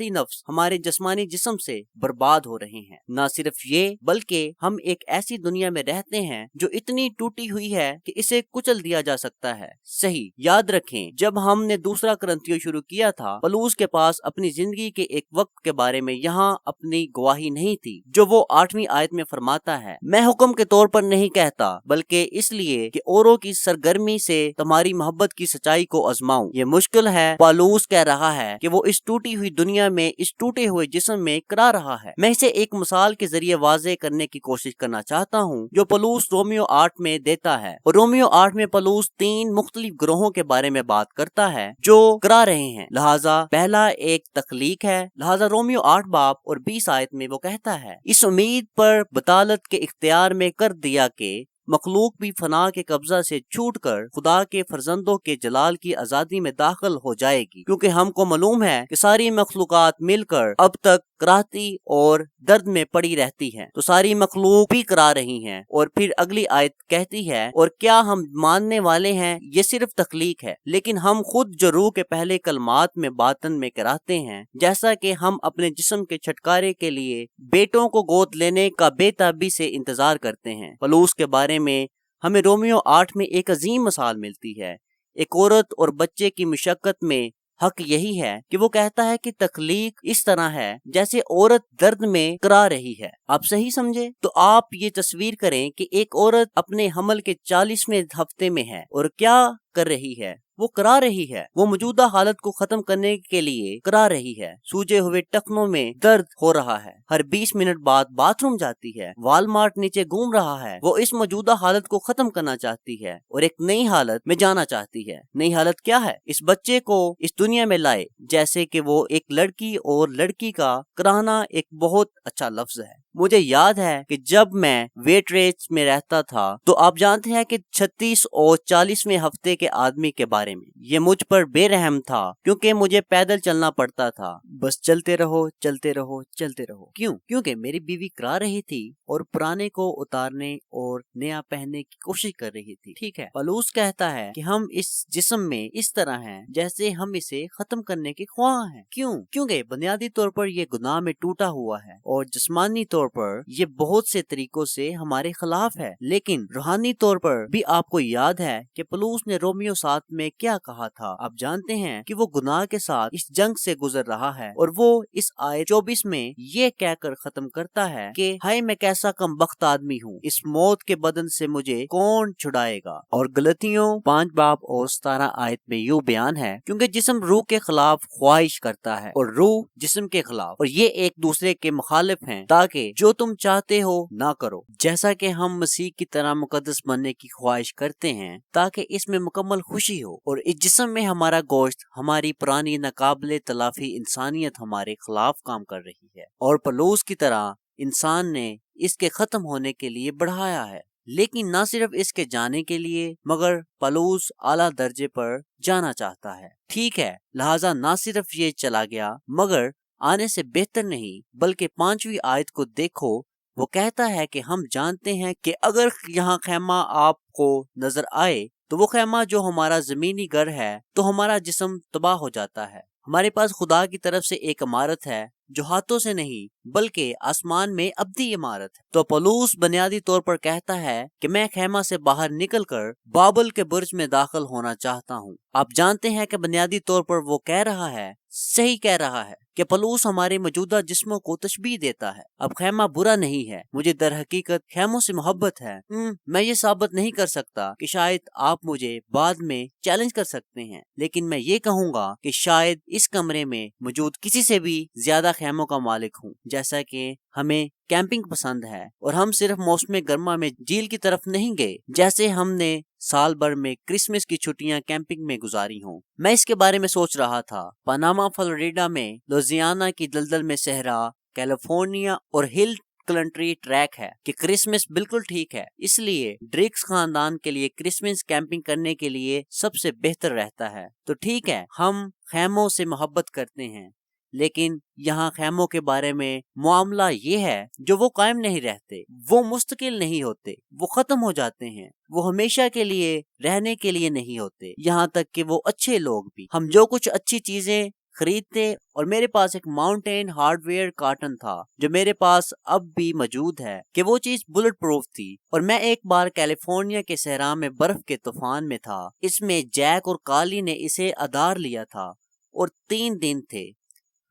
نفس ہمارے جسمانی جسم سے برباد ہو رہے ہیں۔ نہ صرف یہ بلکہ ہم ایک ایسی دنیا میں رہتے ہیں جو اتنی ٹوٹی ہوئی ہے کہ اسے کچل دیا جا سکتا ہے۔ صحیح یاد رکھیں، جب ہم نے دوسرا کرنتھیوں شروع کیا تھا، پولس کے پاس اپنی زندگی کے ایک وقت کے بارے میں یہاں اپنی گواہی نہیں تھی، جو وہ 8ویں آیت میں فرماتا ہے، میں حکم کے طور پر نہیں کہتا بلکہ اس لیے کہ اوروں کی سرگرمی سے تمہاری محبت کی سچائی کو آزماؤں۔ یہ مشکل ہے۔ پولس کہہ رہا ہے کہ وہ اس ٹوٹی ہوئی دنیا میں اس ٹوٹے ہوئے جسم میں کرا رہا ہے۔ میں اسے ایک مثال کے ذریعے واضح کرنے کی کوشش کرنا چاہتا ہوں جو پولس رومیو 8 میں دیتا ہے، اور رومیو 8 میں پولس 3 مختلف گروہوں کے بارے میں بات کرتا ہے جو کرا رہے ہیں۔ لہٰذا پہلا ایک تخلیق ہے۔ لہٰذا رومیو 8 باب اور 20 آیت میں وہ کہتا ہے، اس امید پر بطالت کے اختیار میں کر دیا کہ مخلوق بھی فنا کے قبضہ سے چھوٹ کر خدا کے فرزندوں کے جلال کی آزادی میں داخل ہو جائے گی، کیونکہ ہم کو معلوم ہے کہ ساری مخلوقات مل کر اب تک کراہتی اور درد میں پڑی رہتی ہے، تو ساری مخلوق بھی کرا رہی ہیں۔ اور پھر اگلی آیت کہتی ہے، اور کیا ہم ماننے والے ہیں یہ صرف تخلیق ہے، لیکن ہم خود جو روح کے پہلے کلمات میں باطن میں کراتے ہیں، جیسا کہ ہم اپنے جسم کے چھٹکارے کے لیے بیٹوں کو گود لینے کا بے تابی سے انتظار کرتے ہیں۔ پلوس کے بارے میں ہمیں رومیو 8 میں ایک عظیم مثال ملتی ہے۔ ایک عورت اور بچے کی مشقت میں حق یہی ہے کہ وہ کہتا ہے کہ تخلیق اس طرح ہے جیسے عورت درد میں کرا رہی ہے۔ آپ صحیح سمجھے؟ تو آپ یہ تصویر کریں کہ ایک عورت اپنے حمل کے 40ویں ہفتے میں ہے اور کیا کر رہی ہے؟ وہ کرا رہی ہے، وہ موجودہ حالت کو ختم کرنے کے لیے کرا رہی ہے۔ سوجے ہوئے ٹخنوں میں درد ہو رہا ہے، ہر 20 منٹ بعد باتھ روم جاتی ہے، والمارٹ نیچے گھوم رہا ہے۔ وہ اس موجودہ حالت کو ختم کرنا چاہتی ہے اور ایک نئی حالت میں جانا چاہتی ہے۔ نئی حالت کیا ہے؟ اس بچے کو اس دنیا میں لائے، جیسے کہ وہ ایک لڑکی اور لڑکی کا کرانا ایک بہت اچھا لفظ ہے۔ مجھے یاد ہے کہ جب میں ویٹ ریس میں رہتا تھا تو آپ جانتے ہیں کہ 36 اور 40ویں ہفتے کے آدمی کے بارے میں یہ مجھ پر بے رحم تھا، کیونکہ مجھے پیدل چلنا پڑتا تھا۔ بس چلتے رہو چلتے رہو چلتے رہو۔ کیوں؟ کیونکہ میری بیوی کرا رہی تھی اور پرانے کو اتارنے اور نیا پہننے کی کوشش کر رہی تھی۔ ٹھیک ہے، پلوس کہتا ہے کہ ہم اس جسم میں اس طرح ہیں جیسے ہم اسے ختم کرنے کے خواہاں ہیں۔ کیوں؟ کیونکہ بنیادی طور پر یہ گناہ میں ٹوٹا ہوا ہے اور جسمانی طور پر یہ بہت سے طریقوں سے ہمارے خلاف ہے، لیکن روحانی طور پر بھی آپ کو یاد ہے کہ پلوس نے رومیو 7 میں کیا کہا تھا۔ آپ جانتے ہیں کہ وہ گناہ کے ساتھ اس جنگ سے گزر رہا ہے اور وہ اس آیت 24 میں یہ کہہ کر ختم کرتا ہے کہ ہائے میں کیسا کم بخت آدمی ہوں، اس موت کے بدن سے مجھے کون چھڑائے گا۔ اور غلطیوں 5 باب اور 17 آیت میں یوں بیان ہے، کیونکہ جسم روح کے خلاف خواہش کرتا ہے اور روح جسم کے خلاف، اور یہ ایک دوسرے کے مخالف ہیں، تاکہ جو تم چاہتے ہو نہ کرو۔ جیسا کہ ہم مسیح کی طرح مقدس بننے کی خواہش کرتے ہیں تاکہ اس میں مکمل خوشی ہو، اور اس جسم میں ہمارا گوشت، ہماری پرانی ناقابل تلافی انسانیت ہمارے خلاف کام کر رہی ہے، اور پلوس کی طرح انسان نے اس کے ختم ہونے کے لیے بڑھایا ہے، لیکن نہ صرف اس کے جانے کے لیے، مگر پلوس اعلیٰ درجے پر جانا چاہتا ہے۔ ٹھیک ہے، لہٰذا نہ صرف یہ چلا گیا مگر آنے سے بہتر نہیں، بلکہ 5ویں آیت کو دیکھو، وہ کہتا ہے کہ ہم جانتے ہیں کہ اگر یہاں خیمہ آپ کو نظر آئے تو وہ خیمہ جو ہمارا زمینی گھر ہے تو ہمارا جسم تباہ ہو جاتا ہے۔ ہمارے پاس خدا کی طرف سے ایک عمارت ہے جو ہاتھوں سے نہیں بلکہ آسمان میں ابدی عمارت ہے۔ تو پولس بنیادی طور پر کہتا ہے کہ میں خیمہ سے باہر نکل کر بابل کے برج میں داخل ہونا چاہتا ہوں۔ آپ جانتے ہیں کہ بنیادی طور پر وہ کہہ رہا ہے، صحیح کہہ رہا ہے کہ پولس ہمارے موجودہ جسموں کو تشبیہ دیتا ہے۔ اب خیمہ برا نہیں ہے، مجھے در حقیقت خیموں سے محبت ہے۔ میں یہ ثابت نہیں کر سکتا کہ شاید آپ مجھے بعد میں چیلنج کر سکتے ہیں، لیکن میں یہ کہوں گا کہ شاید اس کمرے میں موجود کسی سے بھی زیادہ خیموں کا مالک ہوں، جیسا کہ ہمیں کیمپنگ پسند ہے اور ہم صرف موسم گرما میں جھیل کی طرف نہیں گئے، جیسے ہم نے سال بھر میں کرسمس کی چھٹیاں کیمپنگ میں گزاری ہوں۔ میں اس کے بارے میں سوچ رہا تھا، پاناما فلوریڈا میں لوزیانا کی دلدل میں صحرا، کیلیفورنیا اور ہل کنٹری ٹریک ہے کہ کرسمس بالکل ٹھیک ہے، اس لیے ڈریکس خاندان کے لیے کرسمس کیمپنگ کرنے کے لیے سب سے بہتر رہتا ہے۔ تو ٹھیک ہے، ہم خیموں سے محبت کرتے ہیں، لیکن یہاں خیموں کے بارے میں معاملہ یہ ہے جو وہ قائم نہیں رہتے، وہ مستقل نہیں ہوتے، وہ ختم ہو جاتے ہیں، وہ ہمیشہ کے لیے رہنے کے لیے نہیں ہوتے، یہاں تک کہ وہ اچھے لوگ بھی۔ ہم جو کچھ اچھی چیزیں خریدتے، اور میرے پاس ایک ماؤنٹین ہارڈ ویئر کارٹن تھا جو میرے پاس اب بھی موجود ہے کہ وہ چیز بلٹ پروف تھی، اور میں ایک بار کیلیفورنیا کے صحرا میں برف کے طوفان میں تھا، اس میں جیک اور کالی نے اسے ادار لیا تھا اور 3 دن تھے۔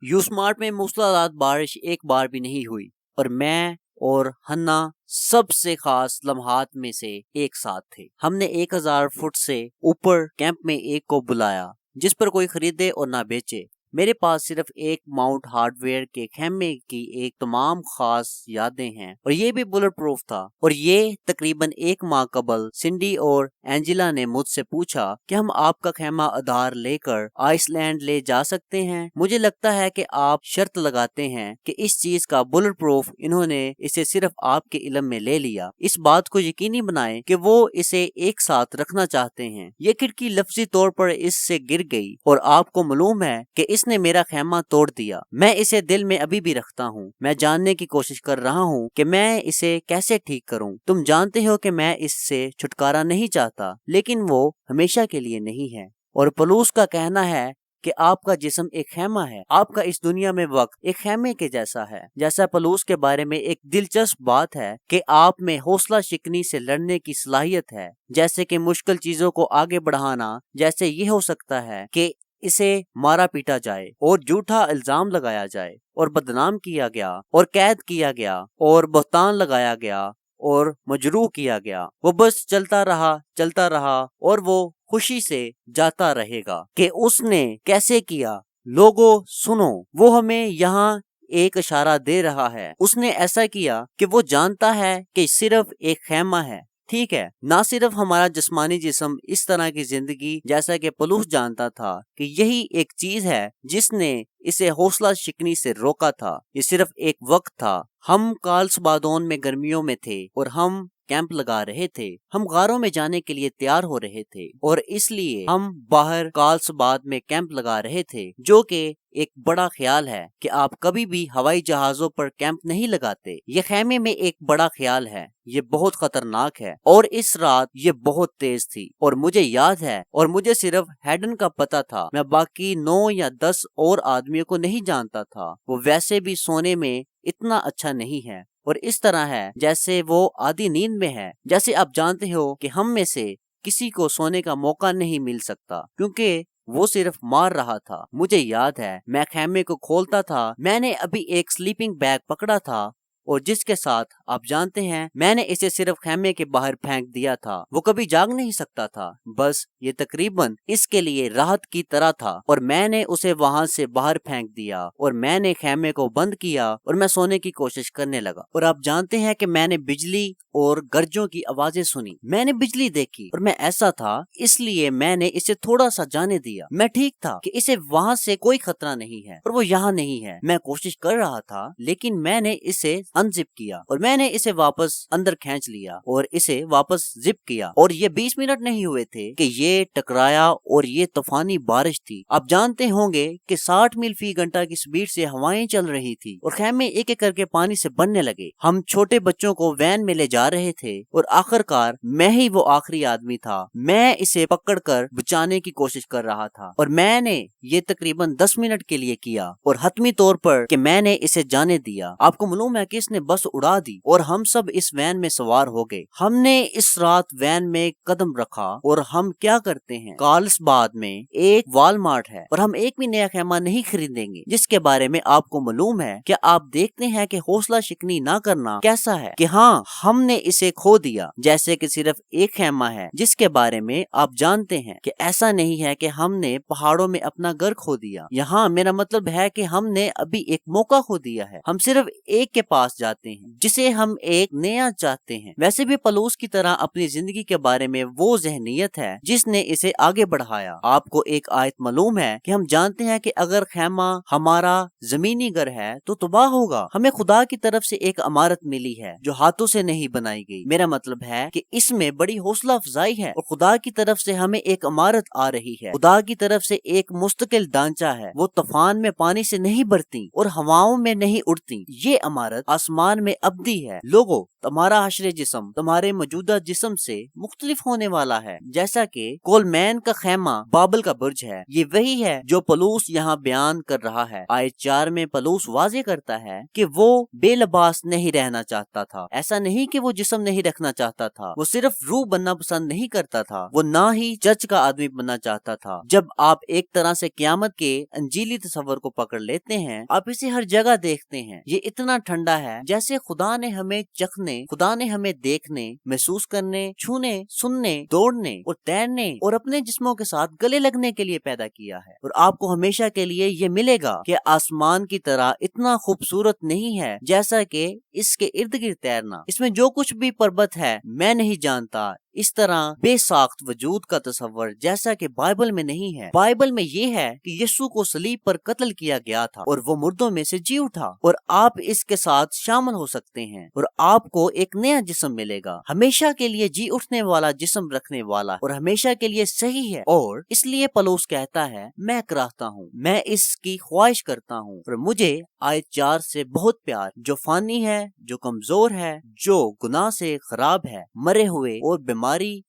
یو سمارٹ میں موسلادھار بارش ایک بار بھی نہیں ہوئی، اور میں اور ہنا سب سے خاص لمحات میں سے ایک ساتھ تھے۔ ہم نے 1000 فٹ سے اوپر کیمپ میں ایک کو بلایا جس پر کوئی خریدے اور نہ بیچے۔ میرے پاس صرف ایک ماؤنٹ ہارڈ ویئر کے خیمے کی ایک تمام خاص یادیں ہیں، اور یہ بھی بلٹ پروف تھا۔ اور یہ تقریباً 1 ماہ قبل سنڈی اور اینجلا نے مجھ سے پوچھا کہ ہم آپ کا خیمہ ادھار لے کر آئس لینڈ لے جا سکتے ہیں۔ مجھے لگتا ہے کہ آپ شرط لگاتے ہیں کہ اس چیز کا بلٹ پروف انہوں نے اسے صرف آپ کے علم میں لے لیا۔ اس بات کو یقینی بنائیں کہ وہ اسے ایک ساتھ رکھنا چاہتے ہیں۔ یہ کھڑکی لفظی طور پر اس سے گر گئی اور آپ کو معلوم ہے کہ اس نے میرا خیمہ توڑ دیا۔ میں اسے دل میں ابھی بھی رکھتا ہوں۔ میں جاننے کی کوشش کر رہا ہوں کہ میں اسے کیسے ٹھیک کروں۔ تم جانتے ہو کہ میں اس سے چھٹکارا نہیں چاہتا، لیکن وہ ہمیشہ کے لیے نہیں ہے۔ اور پولس کا کہنا ہے کہ آپ کا جسم ایک خیمہ ہے۔ آپ کا اس دنیا میں وقت ایک خیمے کے جیسا ہے۔ جیسا پولس کے بارے میں ایک دلچسپ بات ہے کہ آپ میں حوصلہ شکنی سے لڑنے کی صلاحیت ہے، جیسے کہ مشکل چیزوں کو آگے بڑھانا، جیسے یہ ہو سکتا ہے کہ اسے مارا پیٹا جائے اور جھوٹا الزام لگایا جائے اور بدنام کیا گیا اور قید کیا گیا اور بہتان لگایا گیا اور مجروح کیا گیا۔ وہ بس چلتا رہا اور وہ خوشی سے جاتا رہے گا کہ اس نے کیسے کیا۔ لوگوں سنو، وہ ہمیں یہاں ایک اشارہ دے رہا ہے۔ اس نے ایسا کیا کہ وہ جانتا ہے کہ صرف ایک خیمہ ہے، ٹھیک ہے، نہ صرف ہمارا جسمانی جسم، اس طرح کی زندگی جیسا کہ پولس جانتا تھا کہ یہی ایک چیز ہے جس نے اسے حوصلہ شکنی سے روکا تھا۔ یہ صرف ایک وقت تھا۔ ہم کالسبادون میں گرمیوں میں تھے اور ہم کیمپ لگا رہے تھے۔ ہم غاروں میں جانے کے لیے تیار ہو رہے تھے اور اس لیے ہم باہر کالسباد میں کیمپ لگا رہے تھے، جو کہ ایک بڑا خیال ہے کہ آپ کبھی بھی ہوائی جہازوں پر کیمپ نہیں لگاتے۔ یہ خیمے میں ایک بڑا خیال ہے، یہ بہت خطرناک ہے، اور اس رات یہ بہت تیز تھی اور مجھے یاد ہے، اور مجھے صرف ہیڈن کا پتہ تھا، میں باقی 9 یا 10 اور آدمیوں کو نہیں جانتا تھا۔ وہ ویسے بھی سونے میں اتنا اچھا نہیں ہے اور اس طرح ہے جیسے وہ آدھی نیند میں ہے۔ جیسے آپ جانتے ہو کہ ہم میں سے کسی کو سونے کا موقع نہیں مل سکتا کیونکہ وہ صرف مار رہا تھا۔ مجھے یاد ہے میں خیمے کو کھولتا تھا، میں نے ابھی ایک سلیپنگ بیگ پکڑا تھا اور جس کے ساتھ آپ جانتے ہیں میں نے اسے صرف خیمے کے باہر پھینک دیا تھا۔ وہ کبھی جاگ نہیں سکتا تھا، بس یہ تقریباً اس کے لیے راحت کی طرح تھا، اور میں نے اسے وہاں سے باہر پھینک دیا اور میں نے خیمے کو بند کیا اور میں سونے کی کوشش کرنے لگا۔ اور آپ جانتے ہیں کہ میں نے بجلی اور گرجوں کی آوازیں سنی، میں نے بجلی دیکھی اور میں ایسا تھا، اس لیے میں نے اسے تھوڑا سا جانے دیا۔ میں ٹھیک تھا کہ اسے وہاں سے کوئی خطرہ نہیں ہے اور وہ یہاں نہیں ہے۔ میں کوشش کر رہا تھا لیکن میں نے اسے انزپ کیا اور میں نے اسے واپس اندر کھینچ لیا اور اسے واپس زپ کیا، اور یہ 20 منٹ نہیں ہوئے تھے کہ یہ ٹکرایا اور یہ طوفانی بارش تھی۔ آپ جانتے ہوں گے کہ 60 میل فی گھنٹہ کی سپیڈ سے ہوائیں چل رہی تھی اور خیمے ایک ایک کر کے پانی سے بننے لگے۔ ہم چھوٹے بچوں کو وین میں لے جا رہے تھے اور آخرکار میں ہی وہ آخری آدمی تھا۔ میں اسے پکڑ کر بچانے کی کوشش کر رہا تھا اور میں نے یہ تقریباً 10 منٹ کے لیے کیا، اور حتمی طور پر کہ میں نے اسے جانے دیا۔ آپ کو معلوم ہے کہ اس نے بس اڑا دی اور ہم سب اس وین میں سوار ہو گئے۔ ہم نے اس رات وین میں قدم رکھا اور ہم کیا کرتے ہیں، کارلسباد میں ایک والمارٹ ہے اور ہم ایک بھی نیا خیمہ نہیں خریدیں گے جس کے بارے میں آپ کو معلوم ہے۔ کیا آپ دیکھتے ہیں کہ حوصلہ شکنی نہ کرنا کیسا ہے، کہ ہاں ہم نے اسے کھو دیا، جیسے کہ صرف ایک خیمہ ہے جس کے بارے میں آپ جانتے ہیں کہ ایسا نہیں ہے کہ ہم نے پہاڑوں میں اپنا گھر کھو دیا۔ یہاں میرا مطلب ہے کہ ہم نے ابھی ایک موقع کھو دیا ہے۔ ہم صرف ایک کے پاس جاتے ہیں جسے ہم ایک نیا چاہتے ہیں۔ ویسے بھی پولس کی طرح اپنی زندگی کے بارے میں وہ ذہنیت ہے جس نے اسے آگے بڑھایا۔ آپ کو ایک آیت معلوم ہے کہ ہم جانتے ہیں کہ اگر خیمہ ہمارا زمینی گھر ہے تو تباہ ہوگا۔ ہمیں خدا کی طرف سے ایک عمارت ملی ہے جو ہاتھوں سے نہیں بنائی گئی۔ میرا مطلب ہے کہ اس میں بڑی حوصلہ افزائی ہے اور خدا کی طرف سے ہمیں ایک عمارت آ رہی ہے۔ خدا کی طرف سے ایک مستقل ڈھانچہ ہے۔ وہ طوفان میں پانی سے نہیں بھرتی اور ہواؤں میں نہیں اڑتی۔ یہ عمارت آسمان میں ابدی ہے۔ لوگوں، تمہارا حشر جسم تمہارے موجودہ جسم سے مختلف ہونے والا ہے، جیسا کہ کولمین کا خیمہ بابل کا برج ہے۔ یہ وہی ہے جو پولس یہاں بیان کر رہا ہے۔ آیت 4 میں پولس واضح کرتا ہے کہ وہ بے لباس نہیں رہنا چاہتا تھا۔ ایسا نہیں کہ وہ جسم نہیں رکھنا چاہتا تھا، وہ صرف روح بننا پسند نہیں کرتا تھا، وہ نہ ہی چرچ کا آدمی بننا چاہتا تھا۔ جب آپ ایک طرح سے قیامت کے انجیلی تصور کو پکڑ لیتے ہیں، آپ اسے ہر جگہ دیکھتے ہیں۔ یہ اتنا ٹھنڈا ہے جیسے خدا نے ہمیں چکھنے، خدا نے ہمیں دیکھنے، محسوس کرنے، چھونے، سننے، دوڑنے اور تیرنے اور اپنے جسموں کے ساتھ گلے لگنے کے لیے پیدا کیا ہے۔ اور آپ کو ہمیشہ کے لیے یہ ملے گا کہ آسمان کی طرح اتنا خوبصورت نہیں ہے جیسا کہ اس کے ارد گرد تیرنا۔ اس میں جو کچھ بھی پربت ہے میں نہیں جانتا، اس طرح بے ساخت وجود کا تصور جیسا کہ بائبل میں نہیں ہے۔ بائبل میں یہ ہے کہ یسوع کو صلیب پر قتل کیا گیا تھا اور وہ مردوں میں سے جی اٹھا، اور آپ اس کے ساتھ شامل ہو سکتے ہیں اور آپ کو ایک نیا جسم ملے گا، ہمیشہ کے لیے جی اٹھنے والا جسم رکھنے والا اور ہمیشہ کے لیے صحیح ہے۔ اور اس لیے پولس کہتا ہے میں کراہتا ہوں، میں اس کی خواہش کرتا ہوں، اور مجھے آیت 4 سے بہت پیار، جو فانی ہے، جو کمزور ہے، جو گناہ سے خراب ہے، مرے ہوئے اور بیماری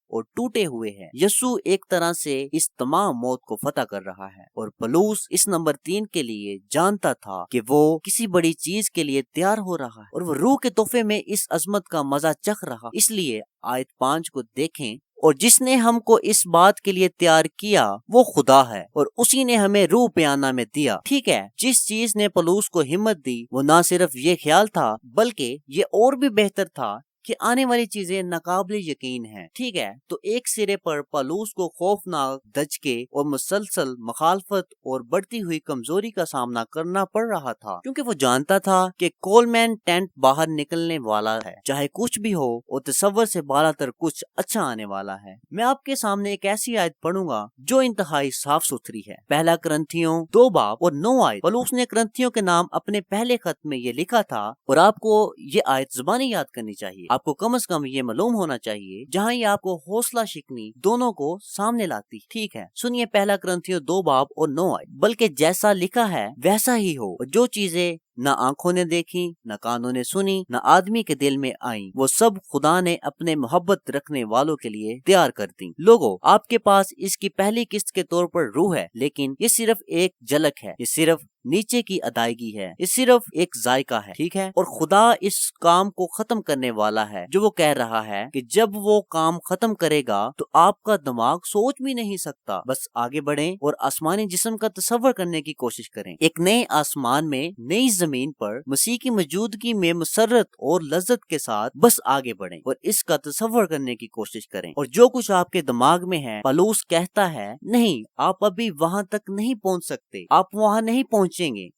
اور ٹوٹے ہوئے ہے۔ یسوع ایک طرح سے اس تمام موت کو فتح کر رہا ہے، اور پولس اس نمبر 3 کے لیے جانتا تھا کہ وہ کسی بڑی چیز کے لیے تیار ہو رہا ہے، اور وہ روح کے تحفے میں اس عظمت کا مزہ چکھ رہا۔ اس لیے آیت 5 کو دیکھیں، اور جس نے ہم کو اس بات کے لیے تیار کیا وہ خدا ہے، اور اسی نے ہمیں روح پیانہ میں دیا۔ ٹھیک ہے، جس چیز نے پولس کو ہمت دی وہ نہ صرف یہ خیال تھا بلکہ یہ اور بھی بہتر تھا کہ آنے والی چیزیں ناقابل یقین ہیں۔ ٹھیک ہے، تو ایک سرے پر پولس کو خوفناک دھچکے اور مسلسل مخالفت اور بڑھتی ہوئی کمزوری کا سامنا کرنا پڑ رہا تھا، کیونکہ وہ جانتا تھا کہ کولمین ٹینٹ باہر نکلنے والا ہے، چاہے کچھ بھی ہو، اور تصور سے بالا تر کچھ اچھا آنے والا ہے۔ میں آپ کے سامنے ایک ایسی آیت پڑھوں گا جو انتہائی صاف ستھری ہے۔ پہلا کرنتھیوں 2 باب اور 9 آیت۔ پولس نے کرنتھیوں کے نام اپنے پہلے خط میں یہ لکھا تھا، اور آپ کو یہ آیت زبانی یاد کرنی چاہیے۔ آپ کو کم از کم یہ معلوم ہونا چاہیے، جہاں یہ آپ کو حوصلہ شکنی دونوں کو سامنے لاتی۔ ٹھیک ہے، سنیے پہلا کرنتھیوں 2 باب اور 9 آیت۔ بلکہ جیسا لکھا ہے ویسا ہی ہو، اور جو چیزیں نہ آنکھوں نے دیکھی، نہ کانوں نے سنی، نہ آدمی کے دل میں آئیں، وہ سب خدا نے اپنے محبت رکھنے والوں کے لیے تیار کر دیں۔ لوگوں، آپ کے پاس اس کی پہلی قسط کے طور پر روح ہے، لیکن یہ صرف ایک جھلک ہے، یہ صرف نیچے کی ادائیگی ہے، یہ صرف ایک ذائقہ ہے۔ ٹھیک ہے، اور خدا اس کام کو ختم کرنے والا ہے، جو وہ کہہ رہا ہے کہ جب وہ کام ختم کرے گا تو آپ کا دماغ سوچ بھی نہیں سکتا۔ بس آگے بڑھیں اور آسمانی جسم کا تصور کرنے کی کوشش کریں، ایک نئے آسمان میں، نئی زمین پر، مسیح کی موجودگی میں مسرت اور لذت کے ساتھ بس آگے بڑھیں اور اس کا تصور کرنے کی کوشش کریں۔ اور جو کچھ آپ کے دماغ میں ہے، پولس کہتا ہے نہیں، آپ ابھی وہاں تک نہیں پہنچ سکتے، آپ وہاں نہیں پہنچیں گے،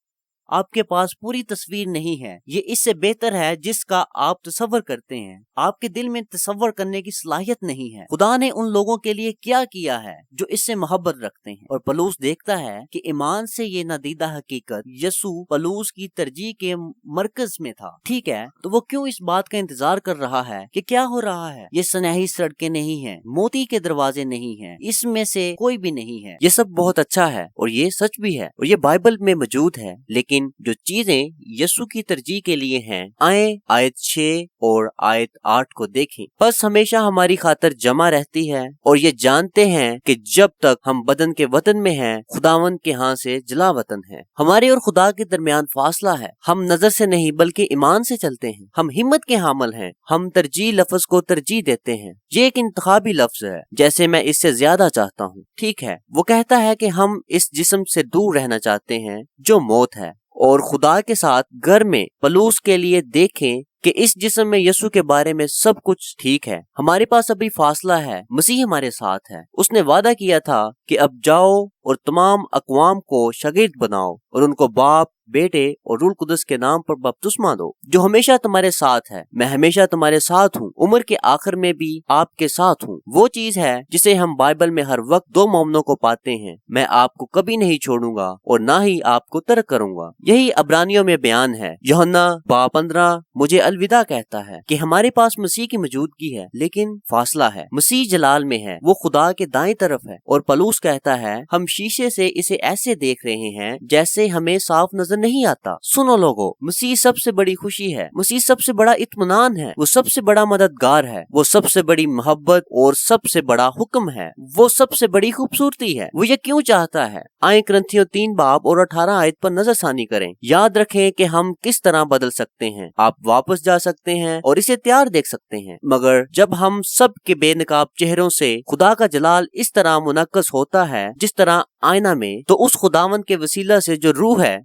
آپ کے پاس پوری تصویر نہیں ہے، یہ اس سے بہتر ہے جس کا آپ تصور کرتے ہیں، آپ کے دل میں تصور کرنے کی صلاحیت نہیں ہے۔ خدا نے ان لوگوں کے لیے کیا کیا ہے جو اس سے محبت رکھتے ہیں، اور پولس دیکھتا ہے کہ ایمان سے یہ نادیدہ حقیقت یسوع پولس کی ترجیح کے مرکز میں تھا۔ ٹھیک ہے، تو وہ کیوں اس بات کا انتظار کر رہا ہے کہ کیا ہو رہا ہے؟ یہ سنہری سڑکیں نہیں ہیں، موتی کے دروازے نہیں ہیں، اس میں سے کوئی بھی نہیں ہے۔ یہ سب بہت اچھا ہے اور یہ سچ بھی ہے اور یہ بائبل میں موجود ہے، لیکن جو چیزیں یسوع کی ترجیح کے لیے ہیں، آئیں آیت 6 اور آیت 8 کو دیکھیں۔ بس ہمیشہ ہماری خاطر جمع رہتی ہے اور یہ جانتے ہیں کہ جب تک ہم بدن کے وطن میں ہیں، خداوند کے ہاں سے جلا وطن ہے۔ ہمارے اور خدا کے درمیان فاصلہ ہے، ہم نظر سے نہیں بلکہ ایمان سے چلتے ہیں، ہم ہمت کے حامل ہیں، ہم ترجیح لفظ کو ترجیح دیتے ہیں۔ یہ ایک انتخابی لفظ ہے، جیسے میں اس سے زیادہ چاہتا ہوں۔ ٹھیک ہے، وہ کہتا ہے کہ ہم اس جسم سے دور رہنا چاہتے ہیں جو موت ہے، اور خدا کے ساتھ گھر میں پولس کے لیے دیکھیں کہ اس جسم میں یسوع کے بارے میں سب کچھ ٹھیک ہے۔ ہمارے پاس ابھی فاصلہ ہے، مسیح ہمارے ساتھ ہے۔ اس نے وعدہ کیا تھا کہ اب جاؤ اور تمام اقوام کو شاگرد بناؤ اور ان کو باپ، بیٹے اور روح القدس کے نام پر بپتسمہ دو، جو ہمیشہ تمہارے ساتھ ہے۔ میں ہمیشہ تمہارے ساتھ ہوں، عمر کے آخر میں بھی آپ کے ساتھ ہوں۔ وہ چیز ہے جسے ہم بائبل میں ہر وقت 2 مومنوں کو پاتے ہیں، میں آپ کو کبھی نہیں چھوڑوں گا اور نہ ہی آپ کو ترک کروں گا۔ یہی عبرانیوں میں بیان ہے۔ یوحنا باب 15 مجھے الوداع کہتا ہے کہ ہمارے پاس مسیح کی موجودگی ہے، لیکن فاصلہ ہے۔ مسیح جلال میں ہے، وہ خدا کے دائیں طرف ہے، اور پولس کہتا ہے ہم شیشے سے اسے ایسے دیکھ رہے ہیں جیسے ہمیں صاف نظر نہیں آتا۔ سنو لوگو، مسیح سب سے بڑی خوشی ہے، مسیح سب سے بڑا اطمینان ہے، وہ سب سے بڑا مددگار ہے، وہ سب سے بڑی محبت اور سب سے بڑا حکم ہے، وہ سب سے بڑی خوبصورتی ہے۔ وہ یہ کیوں چاہتا ہے؟ آئیں کرنتھیوں 3 باب اور 18 آیت پر نظر ثانی کریں۔ یاد رکھیں کہ ہم کس طرح بدل سکتے ہیں۔ آپ واپس جا سکتے ہیں اور اسے تیار دیکھ سکتے ہیں، مگر جب ہم سب کے بے نقاب چہروں سے خدا کا جلال اس طرح منعکس ہوتا ہے جس طرح آئینہ میں، تو اس خداوند کے وسیلہ سے جو روح ہے،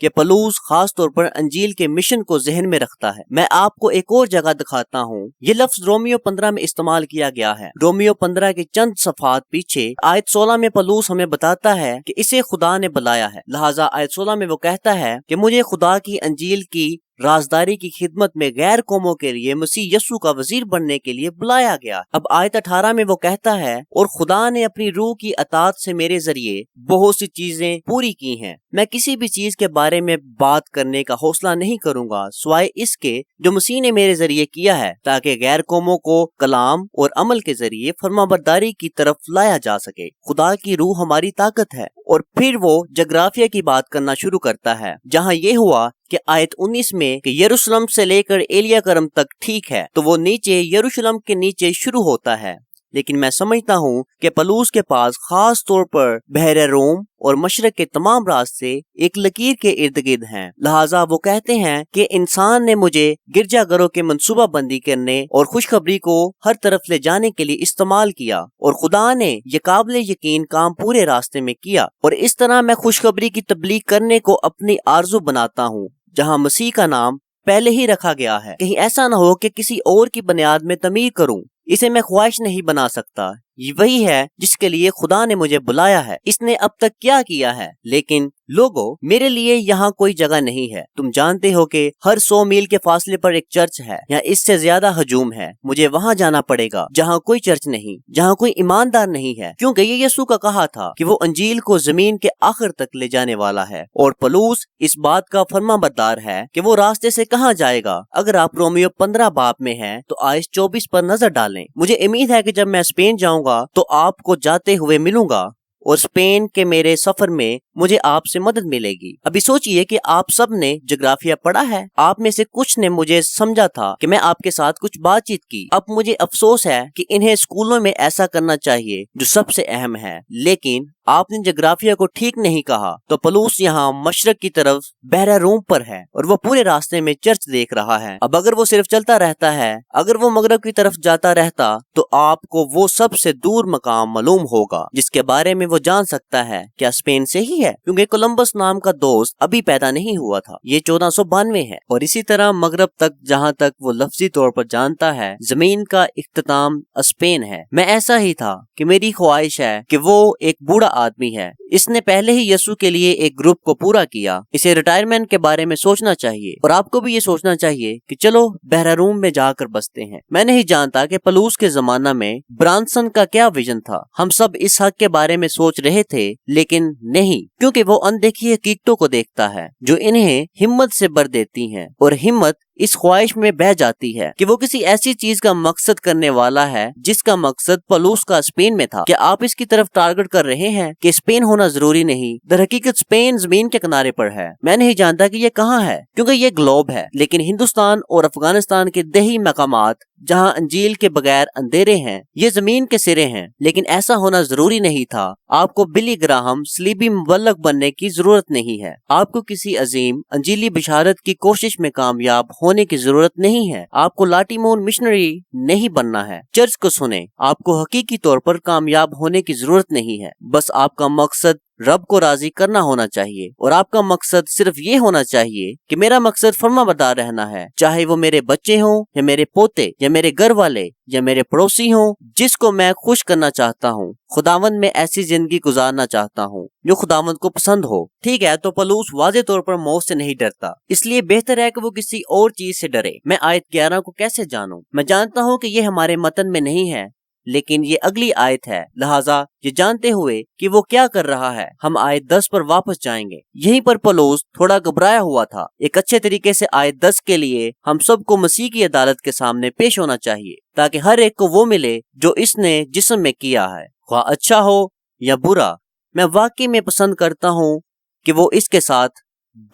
کہ پلوس خاص طور پر انجیل کے مشن کو ذہن میں رکھتا ہے۔ میں آپ کو ایک اور جگہ دکھاتا ہوں۔ یہ لفظ رومیو 15 میں استعمال کیا گیا ہے۔ رومیو 15 کے چند صفحات پیچھے آیت 16 میں پلوس ہمیں بتاتا ہے کہ اسے خدا نے بلایا ہے، لہٰذا آیت 16 میں وہ کہتا ہے کہ مجھے خدا کی انجیل کی رازداری کی خدمت میں غیر قوموں کے لیے مسیح یسوع کا وزیر بننے کے لیے بلایا گیا۔ اب آیت 18 میں وہ کہتا ہے، اور خدا نے اپنی روح کی اطاعت سے میرے ذریعے بہت سی چیزیں پوری کی ہیں۔ میں کسی بھی چیز کے بارے میں بات کرنے کا حوصلہ نہیں کروں گا سوائے اس کے جو مسیح نے میرے ذریعے کیا ہے، تاکہ غیر قوموں کو کلام اور عمل کے ذریعے فرمانبرداری کی طرف لایا جا سکے۔ خدا کی روح ہماری طاقت ہے۔ اور پھر وہ جغرافیہ کی بات کرنا شروع کرتا ہے، جہاں یہ ہوا کہ آیت 19 میں کہ یروشلم سے لے کر ایلیا کرم تک ٹھیک ہے، تو وہ نیچے یروشلم کے نیچے شروع ہوتا ہے۔ لیکن میں سمجھتا ہوں کہ پلوس کے پاس خاص طور پر بحر روم اور مشرق کے تمام راستے ایک لکیر کے ارد گرد ہیں، لہٰذا وہ کہتے ہیں کہ انسان نے مجھے گرجا گھروں کے منصوبہ بندی کرنے اور خوشخبری کو ہر طرف لے جانے کے لیے استعمال کیا، اور خدا نے یہ قابل یقین کام پورے راستے میں کیا، اور اس طرح میں خوشخبری کی تبلیغ کرنے کو اپنی آرزو بناتا ہوں، جہاں مسیح کا نام پہلے ہی رکھا گیا ہے۔ کہیں ایسا نہ ہو کہ کسی اور کی بنیاد میں تعمیر کروں، اسے میں خواہش نہیں بنا سکتا۔ یہ وہی ہے جس کے لیے خدا نے مجھے بلایا ہے۔ اس نے اب تک کیا کیا ہے، لیکن لوگو میرے لیے یہاں کوئی جگہ نہیں ہے۔ تم جانتے ہو کہ ہر 100 میل کے فاصلے پر ایک چرچ ہے یا اس سے زیادہ ہجوم ہے۔ مجھے وہاں جانا پڑے گا جہاں کوئی چرچ نہیں، جہاں کوئی ایماندار نہیں ہے، کیونکہ یہ یسوع کا کہا تھا کہ وہ انجیل کو زمین کے آخر تک لے جانے والا ہے۔ اور پلوس اس بات کا فرمانبردار ہے کہ وہ راستے سے کہاں جائے گا۔ اگر آپ رومیو 15 باب میں ہیں تو آیت 24 پر نظر ڈالیں۔ مجھے امید ہے کہ جب میں اسپین جاؤں گا تو آپ کو جاتے ہوئے ملوں گا، اور اسپین کے میرے سفر میں مجھے آپ سے مدد ملے گی۔ ابھی سوچئے کہ آپ سب نے جغرافیہ پڑھا ہے، آپ میں سے کچھ نے مجھے سمجھا تھا کہ میں آپ کے ساتھ کچھ بات چیت کی۔ اب مجھے افسوس ہے کہ انہیں اسکولوں میں ایسا کرنا چاہیے جو سب سے اہم ہے، لیکن آپ نے جغرافیہ کو ٹھیک نہیں کہا۔ تو پلوس یہاں مشرق کی طرف بحر روم پر ہے اور وہ پورے راستے میں چرچ دیکھ رہا ہے۔ اب اگر وہ صرف چلتا رہتا ہے، اگر وہ مغرب کی طرف جاتا رہتا، تو آپ کو وہ سب سے دور مقام معلوم ہوگا جس کے بارے میں وہ جان سکتا ہے کیا اسپین سے ہی ہے، کیونکہ کولمبس نام کا دوست ابھی پیدا نہیں ہوا تھا۔ یہ 1492 ہے، اور اسی طرح مغرب تک جہاں تک وہ لفظی طور پر جانتا ہے زمین کا اختتام اسپین ہے۔ میں ایسا ہی تھا کہ میری خواہش ہے کہ وہ ایک بوڑھا آدمی ہے، اس نے پہلے ہی یسوع کے لیے ایک گروپ کو پورا کیا، اسے ریٹائرمنٹ کے بارے میں سوچنا چاہیے، اور آپ کو بھی یہ سوچنا چاہیے کہ چلو بحر روم میں جا کر بستے ہیں۔ میں نہیں جانتا کہ پلوس کے زمانہ میں برانسن کا کیا ویژن تھا۔ ہم سب اس حق کے بارے میں سوچ رہے تھے، لیکن نہیں، کیونکہ وہ اندیکھی حقیقتوں کو دیکھتا ہے جو انہیں ہمت سے بھر دیتی ہیں، اور ہمت اس خواہش میں بہ جاتی ہے کہ وہ کسی ایسی چیز کا مقصد کرنے والا ہے جس کا مقصد پلوس کا اسپین میں تھا۔ کیا آپ اس کی طرف ٹارگٹ کر رہے ہیں کہ اسپین ہونا ضروری نہیں؟ در حقیقت اسپین زمین کے کنارے پر ہے۔ میں نہیں جانتا کہ یہ کہاں ہے کیونکہ یہ گلوب ہے، لیکن ہندوستان اور افغانستان کے دیہی مقامات جہاں انجیل کے بغیر اندھیرے ہیں، یہ زمین کے سرے ہیں، لیکن ایسا ہونا ضروری نہیں تھا۔ آپ کو بلی گراہم صلیبی مبلغ بننے کی ضرورت نہیں ہے، آپ کو کسی عظیم انجیلی بشارت کی کوشش میں کامیاب ہونے کی ضرورت نہیں ہے، آپ کو لاٹی مون مشنری نہیں بننا ہے۔ چرچ کو سنیں، آپ کو حقیقی طور پر کامیاب ہونے کی ضرورت نہیں ہے، بس آپ کا مقصد رب کو راضی کرنا ہونا چاہیے، اور آپ کا مقصد صرف یہ ہونا چاہیے کہ میرا مقصد فرمانبردار رہنا ہے، چاہے وہ میرے بچے ہوں یا میرے پوتے یا میرے گھر والے یا میرے پڑوسی ہوں جس کو میں خوش کرنا چاہتا ہوں۔ خداوند میں ایسی زندگی گزارنا چاہتا ہوں جو خداوند کو پسند ہو۔ ٹھیک ہے، تو پلوس واضح طور پر موت سے نہیں ڈرتا، اس لیے بہتر ہے کہ وہ کسی اور چیز سے ڈرے۔ میں آیت 11 کو کیسے جانوں؟ میں جانتا ہوں کہ یہ ہمارے متن میں نہیں ہے، لیکن یہ اگلی آیت ہے، لہٰذا یہ جانتے ہوئے کہ وہ کیا کر رہا ہے ہم آیت 10 پر واپس جائیں گے۔ یہیں پر پلوس تھوڑا گھبرایا ہوا تھا۔ ایک اچھے طریقے سے آیت 10 کے لیے ہم سب کو مسیح کی عدالت کے سامنے پیش ہونا چاہیے، تاکہ ہر ایک کو وہ ملے جو اس نے جسم میں کیا ہے، خواہ اچھا ہو یا برا۔ میں واقعی میں پسند کرتا ہوں کہ وہ اس کے ساتھ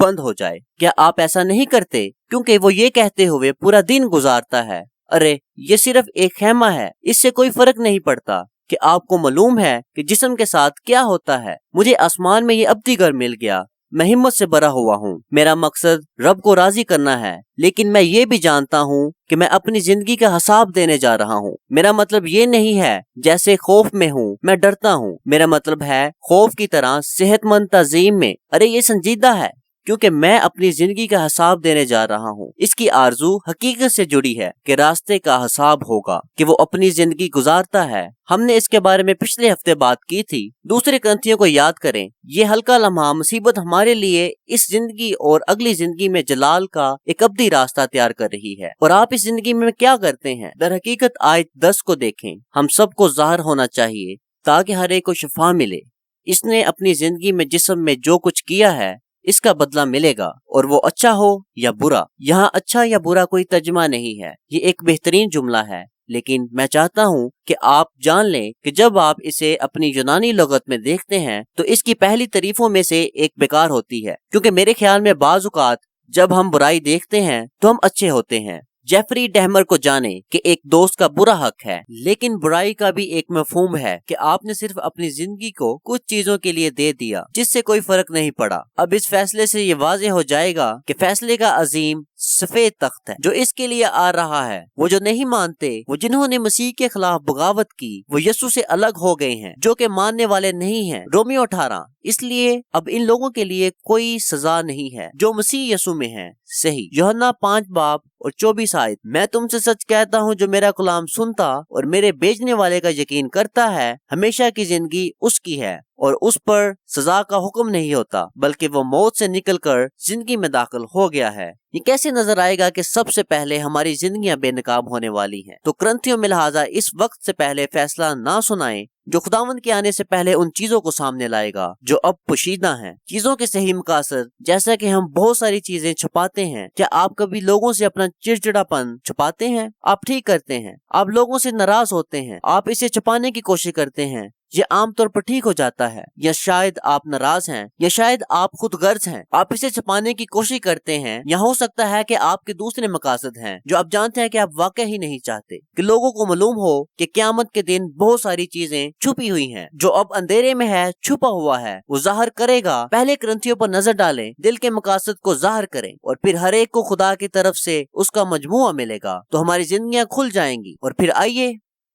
بند ہو جائے۔ کیا آپ ایسا نہیں کرتے؟ کیونکہ وہ یہ کہتے ہوئے پورا دن گزارتا ہے، ارے یہ صرف ایک خیمہ ہے، اس سے کوئی فرق نہیں پڑتا کہ آپ کو معلوم ہے کہ جسم کے ساتھ کیا ہوتا ہے۔ مجھے آسمان میں یہ ابدی گھر مل گیا، میں ہمت سے بھرا ہوا ہوں۔ میرا مقصد رب کو راضی کرنا ہے، لیکن میں یہ بھی جانتا ہوں کہ میں اپنی زندگی کا حساب دینے جا رہا ہوں۔ میرا مطلب یہ نہیں ہے جیسے خوف میں ہوں میں ڈرتا ہوں، میرا مطلب ہے خوف کی طرح صحت مند تعظیم میں۔ ارے یہ سنجیدہ ہے، کیونکہ میں اپنی زندگی کا حساب دینے جا رہا ہوں۔ اس کی آرزو حقیقت سے جڑی ہے کہ راستے کا حساب ہوگا کہ وہ اپنی زندگی گزارتا ہے۔ ہم نے اس کے بارے میں پچھلے ہفتے بات کی تھی۔ دوسرے کرنتھیوں کو یاد کریں، یہ ہلکا لمحہ مصیبت ہمارے لیے اس زندگی اور اگلی زندگی میں جلال کا ایک ابدی راستہ تیار کر رہی ہے۔ اور آپ اس زندگی میں کیا کرتے ہیں؟ در حقیقت آیت 10 کو دیکھیں، ہم سب کو ظاہر ہونا چاہیے تاکہ ہر ایک کو شفا ملے۔ اس نے اپنی زندگی میں جسم میں جو کچھ کیا ہے اس کا بدلہ ملے گا، اور وہ اچھا ہو یا برا۔ یہاں اچھا یا برا کوئی ترجمہ نہیں ہے، یہ ایک بہترین جملہ ہے، لیکن میں چاہتا ہوں کہ آپ جان لیں کہ جب آپ اسے اپنی یونانی لغت میں دیکھتے ہیں تو اس کی پہلی تعریفوں میں سے ایک بیکار ہوتی ہے، کیونکہ میرے خیال میں بعض اوقات جب ہم برائی دیکھتے ہیں تو ہم اچھے ہوتے ہیں۔ جیفری ڈہمر کو جانے کہ ایک دوست کا برا حق ہے، لیکن برائی کا بھی ایک مفہوم ہے کہ آپ نے صرف اپنی زندگی کو کچھ چیزوں کے لیے دے دیا جس سے کوئی فرق نہیں پڑا۔ اب اس فیصلے سے یہ واضح ہو جائے گا کہ فیصلے کا عظیم سفید تخت ہے جو اس کے لیے آ رہا ہے۔ وہ جو نہیں مانتے، وہ جنہوں نے مسیح کے خلاف بغاوت کی، وہ یسوع سے الگ ہو گئے ہیں، جو کہ ماننے والے نہیں ہیں۔ رومیو 18۔ اس لیے اب ان لوگوں کے لیے کوئی سزا نہیں ہے جو مسیح یسوع میں ہیں۔ صحیح۔ یوحنا 5 باب اور 24 آیت، میں تم سے سچ کہتا ہوں، جو میرا کلام سنتا اور میرے بھیجنے والے کا یقین کرتا ہے، ہمیشہ کی زندگی اس کی ہے، اور اس پر سزا کا حکم نہیں ہوتا، بلکہ وہ موت سے نکل کر زندگی میں داخل ہو گیا ہے۔ یہ کیسے نظر آئے گا کہ سب سے پہلے ہماری زندگیاں بے نقاب ہونے والی ہیں؟ تو کرنتھیوں میں لہٰذا اس وقت سے پہلے فیصلہ نہ سنائیں جو خداوند کے آنے سے پہلے ان چیزوں کو سامنے لائے گا جو اب پوشیدہ ہیں۔ چیزوں کے صحیح مقاصد، جیسا کہ ہم بہت ساری چیزیں چھپاتے ہیں۔ کیا آپ کبھی لوگوں سے اپنا چڑچڑاپن چھپاتے ہیں؟ آپ ٹھیک کرتے ہیں۔ آپ لوگوں سے ناراض ہوتے ہیں، آپ اسے چھپانے کی کوشش کرتے ہیں، یہ عام طور پر ٹھیک ہو جاتا ہے۔ یا شاید آپ ناراض ہیں، یا شاید آپ خود غرض ہیں، آپ اسے چھپانے کی کوشش کرتے ہیں، یا ہو سکتا ہے کہ آپ کے دوسرے مقاصد ہیں جو آپ جانتے ہیں کہ آپ واقع ہی نہیں چاہتے کہ لوگوں کو معلوم ہو کہ قیامت کے دن بہت ساری چیزیں چھپی ہوئی ہیں۔ جو اب اندھیرے میں ہے، چھپا ہوا ہے، وہ ظاہر کرے گا۔ پہلے کرنتھیوں پر نظر ڈالیں، دل کے مقاصد کو ظاہر کریں، اور پھر ہر ایک کو خدا کی طرف سے اس کا مجموعہ ملے گا، تو ہماری زندگیاں کھل جائیں گی۔ اور پھر آئیے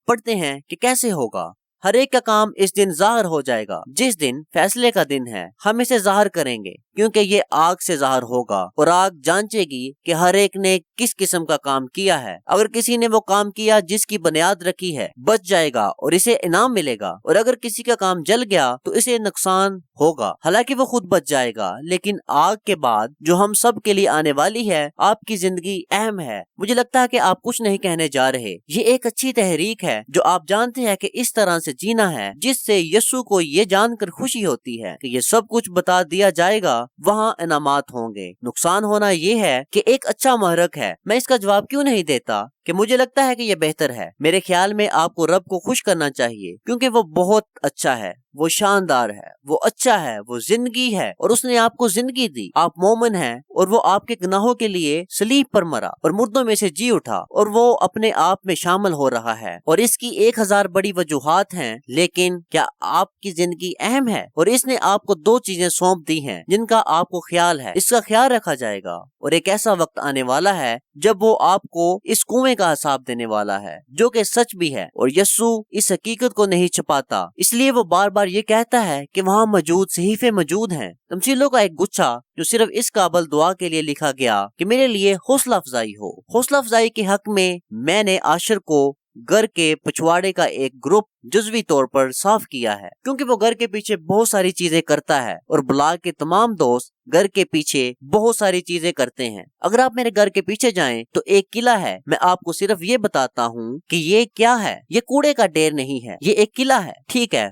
پڑھتے ہیں کہ کیسے ہوگا۔ ہر ایک کا کام اس دن ظاہر ہو جائے گا، جس دن فیصلے کا دن ہے۔ ہم اسے ظاہر کریں گے کیونکہ یہ آگ سے ظاہر ہوگا، اور آگ جانچے گی کہ ہر ایک نے کس قسم کا کام کیا ہے۔ اگر کسی نے وہ کام کیا جس کی بنیاد رکھی ہے، بچ جائے گا اور اسے انعام ملے گا، اور اگر کسی کا کام جل گیا تو اسے نقصان ہوگا، حالانکہ وہ خود بچ جائے گا۔ لیکن آگ کے بعد جو ہم سب کے لیے آنے والی ہے، آپ کی زندگی اہم ہے۔ مجھے لگتا ہے کہ آپ کچھ نہیں کہنے جا رہے۔ یہ ایک اچھی تحریک ہے جو آپ جانتے ہیں کہ اس طرح سے جینا ہے جس سے یسوع کو یہ جان کر خوشی ہوتی ہے کہ یہ سب کچھ بتا دیا جائے گا، وہاں انعامات ہوں گے۔ نقصان ہونا یہ ہے کہ ایک اچھا محرک ہے۔ میں اس کا جواب کیوں نہیں دیتا کہ مجھے لگتا ہے کہ یہ بہتر ہے۔ میرے خیال میں آپ کو رب کو خوش کرنا چاہیے کیونکہ وہ بہت اچھا ہے، وہ شاندار ہے، وہ اچھا ہے، وہ زندگی ہے، اور اس نے آپ کو زندگی دی۔ آپ مومن ہیں، اور وہ آپ کے گناہوں کے لیے صلیب پر مرا اور مردوں میں سے جی اٹھا، اور وہ اپنے آپ میں شامل ہو رہا ہے، اور اس کی 1000 بڑی وجوہات ہیں۔ لیکن کیا آپ کی زندگی اہم ہے؟ اور اس نے آپ کو 2 چیزیں سونپ دی ہیں جن کا آپ کو خیال ہے۔ اس کا خیال رکھا جائے گا، اور ایک ایسا وقت آنے والا ہے جب وہ آپ کو اس کنویں کا حساب دینے والا ہے، جو کہ سچ بھی ہے، اور یسوع اس حقیقت کو نہیں چھپاتا۔ اس لیے وہ بار بار یہ کہتا ہے کہ وہاں موجود صحیفے موجود ہیں، تمثیلوں کا ایک گچھا جو صرف اس قابل دعا کے لیے لکھا گیا کہ میرے لیے حوصلہ افزائی ہو۔ حوصلہ افزائی کے حق میں نے عاشر کو گھر کے پچھواڑے کا ایک گروپ جزوی طور پر صاف کیا ہے، کیونکہ وہ گھر کے پیچھے بہت ساری چیزیں کرتا ہے، اور بلاک کے تمام دوست گھر کے پیچھے بہت ساری چیزیں کرتے ہیں۔ اگر آپ میرے گھر کے پیچھے جائیں تو ایک قلعہ ہے۔ میں آپ کو صرف یہ بتاتا ہوں کہ یہ کیا ہے۔ یہ کوڑے کا ڈھیر نہیں ہے، یہ ایک قلعہ ہے، ٹھیک ہے؟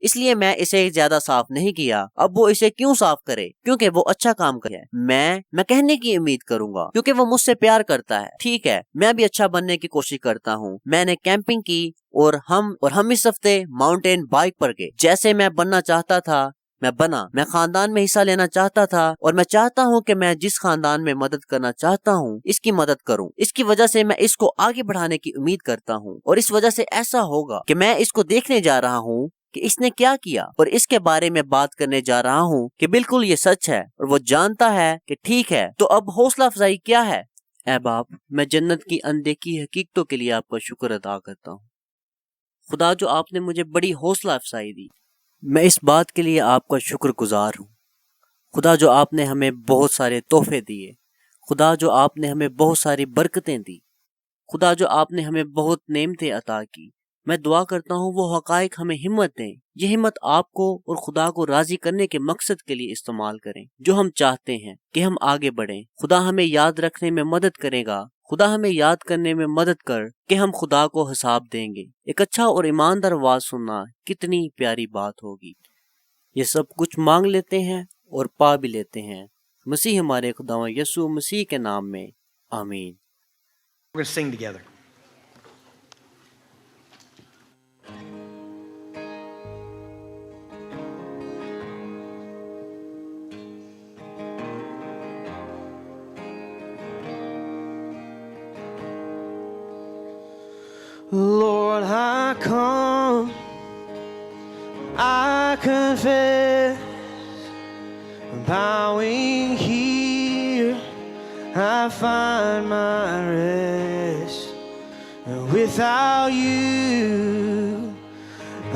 اس لیے میں اسے زیادہ صاف نہیں کیا۔ اب وہ اسے کیوں صاف کرے؟ کیونکہ وہ اچھا کام کرے۔ میں کہنے کی امید کروں گا کیونکہ وہ مجھ سے پیار کرتا ہے، ٹھیک ہے؟ میں بھی اچھا بننے کی کوشش کرتا ہوں۔ میں نے کیمپنگ کی، اور ہم اس ہفتے ماؤنٹین بائک پر گئے۔ جیسے میں بننا چاہتا تھا میں بنا۔ میں خاندان میں حصہ لینا چاہتا تھا، اور میں چاہتا ہوں کہ میں جس خاندان میں مدد کرنا چاہتا ہوں اس کی مدد کروں۔ اس کی وجہ سے میں اس کو آگے بڑھانے کی امید کرتا ہوں، اور اس وجہ سے ایسا ہوگا کہ میں اس کو دیکھنے جا رہا ہوں کہ اس نے کیا کیا، اور اس کے بارے میں بات کرنے جا رہا ہوں کہ بالکل یہ سچ ہے، اور وہ جانتا ہے کہ ٹھیک ہے۔ تو اب حوصلہ افزائی کیا ہے؟ اے باپ، میں جنت کی اندیکھی حقیقتوں کے لیے آپ کا شکر ادا کرتا ہوں۔ خدا، جو آپ نے مجھے بڑی حوصلہ افزائی دی، میں اس بات کے لیے آپ کا شکر گزار ہوں۔ خدا جو آپ نے ہمیں بہت سارے تحفے دیے، خدا جو آپ نے ہمیں بہت ساری برکتیں دی، خدا جو آپ نے ہمیں بہت نعمتیں عطا کی، میں دعا کرتا ہوں وہ حقائق ہمیں ہمت دیں، یہ ہمت آپ کو اور خدا کو راضی کرنے کے مقصد کے لیے استعمال کریں جو ہم چاہتے ہیں کہ ہم آگے بڑھیں۔ خدا ہمیں یاد رکھنے میں مدد کرے گا، خدا ہمیں یاد کرنے میں مدد کر کہ ہم خدا کو حساب دیں گے۔ ایک اچھا اور ایماندار آواز سننا کتنی پیاری بات ہوگی۔ یہ سب کچھ مانگ لیتے ہیں اور پا بھی لیتے ہیں مسیح ہمارے خداوند یسوع مسیح کے نام میں، آمین۔ We're going to sing together. Lord, I come, I confess, bowing here, I find my rest. Without you,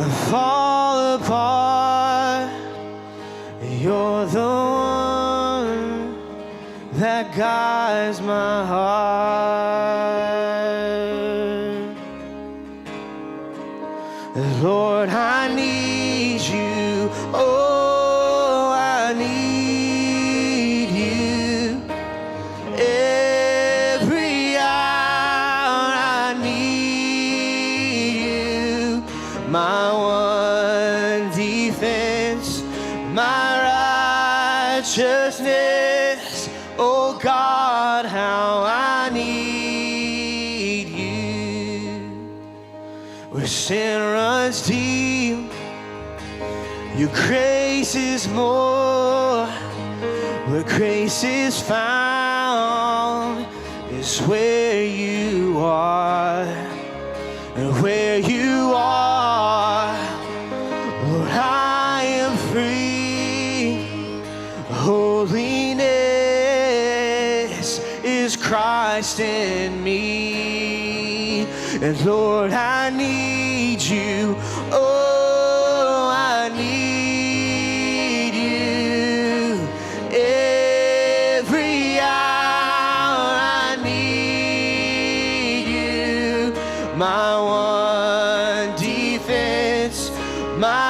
I fall apart. You're the one that guides my heart. Lord, I need you. Oh, I need you. Every hour I need you. My one defense, my righteousness. Oh God, how I need you. Where sin runs deep, your grace is more. Where grace is found is where you are. And where you are, Lord, I am free. Holiness is Christ in me. And Lord, I need you. Oh, I need you. Every hour I need you. My one defense, my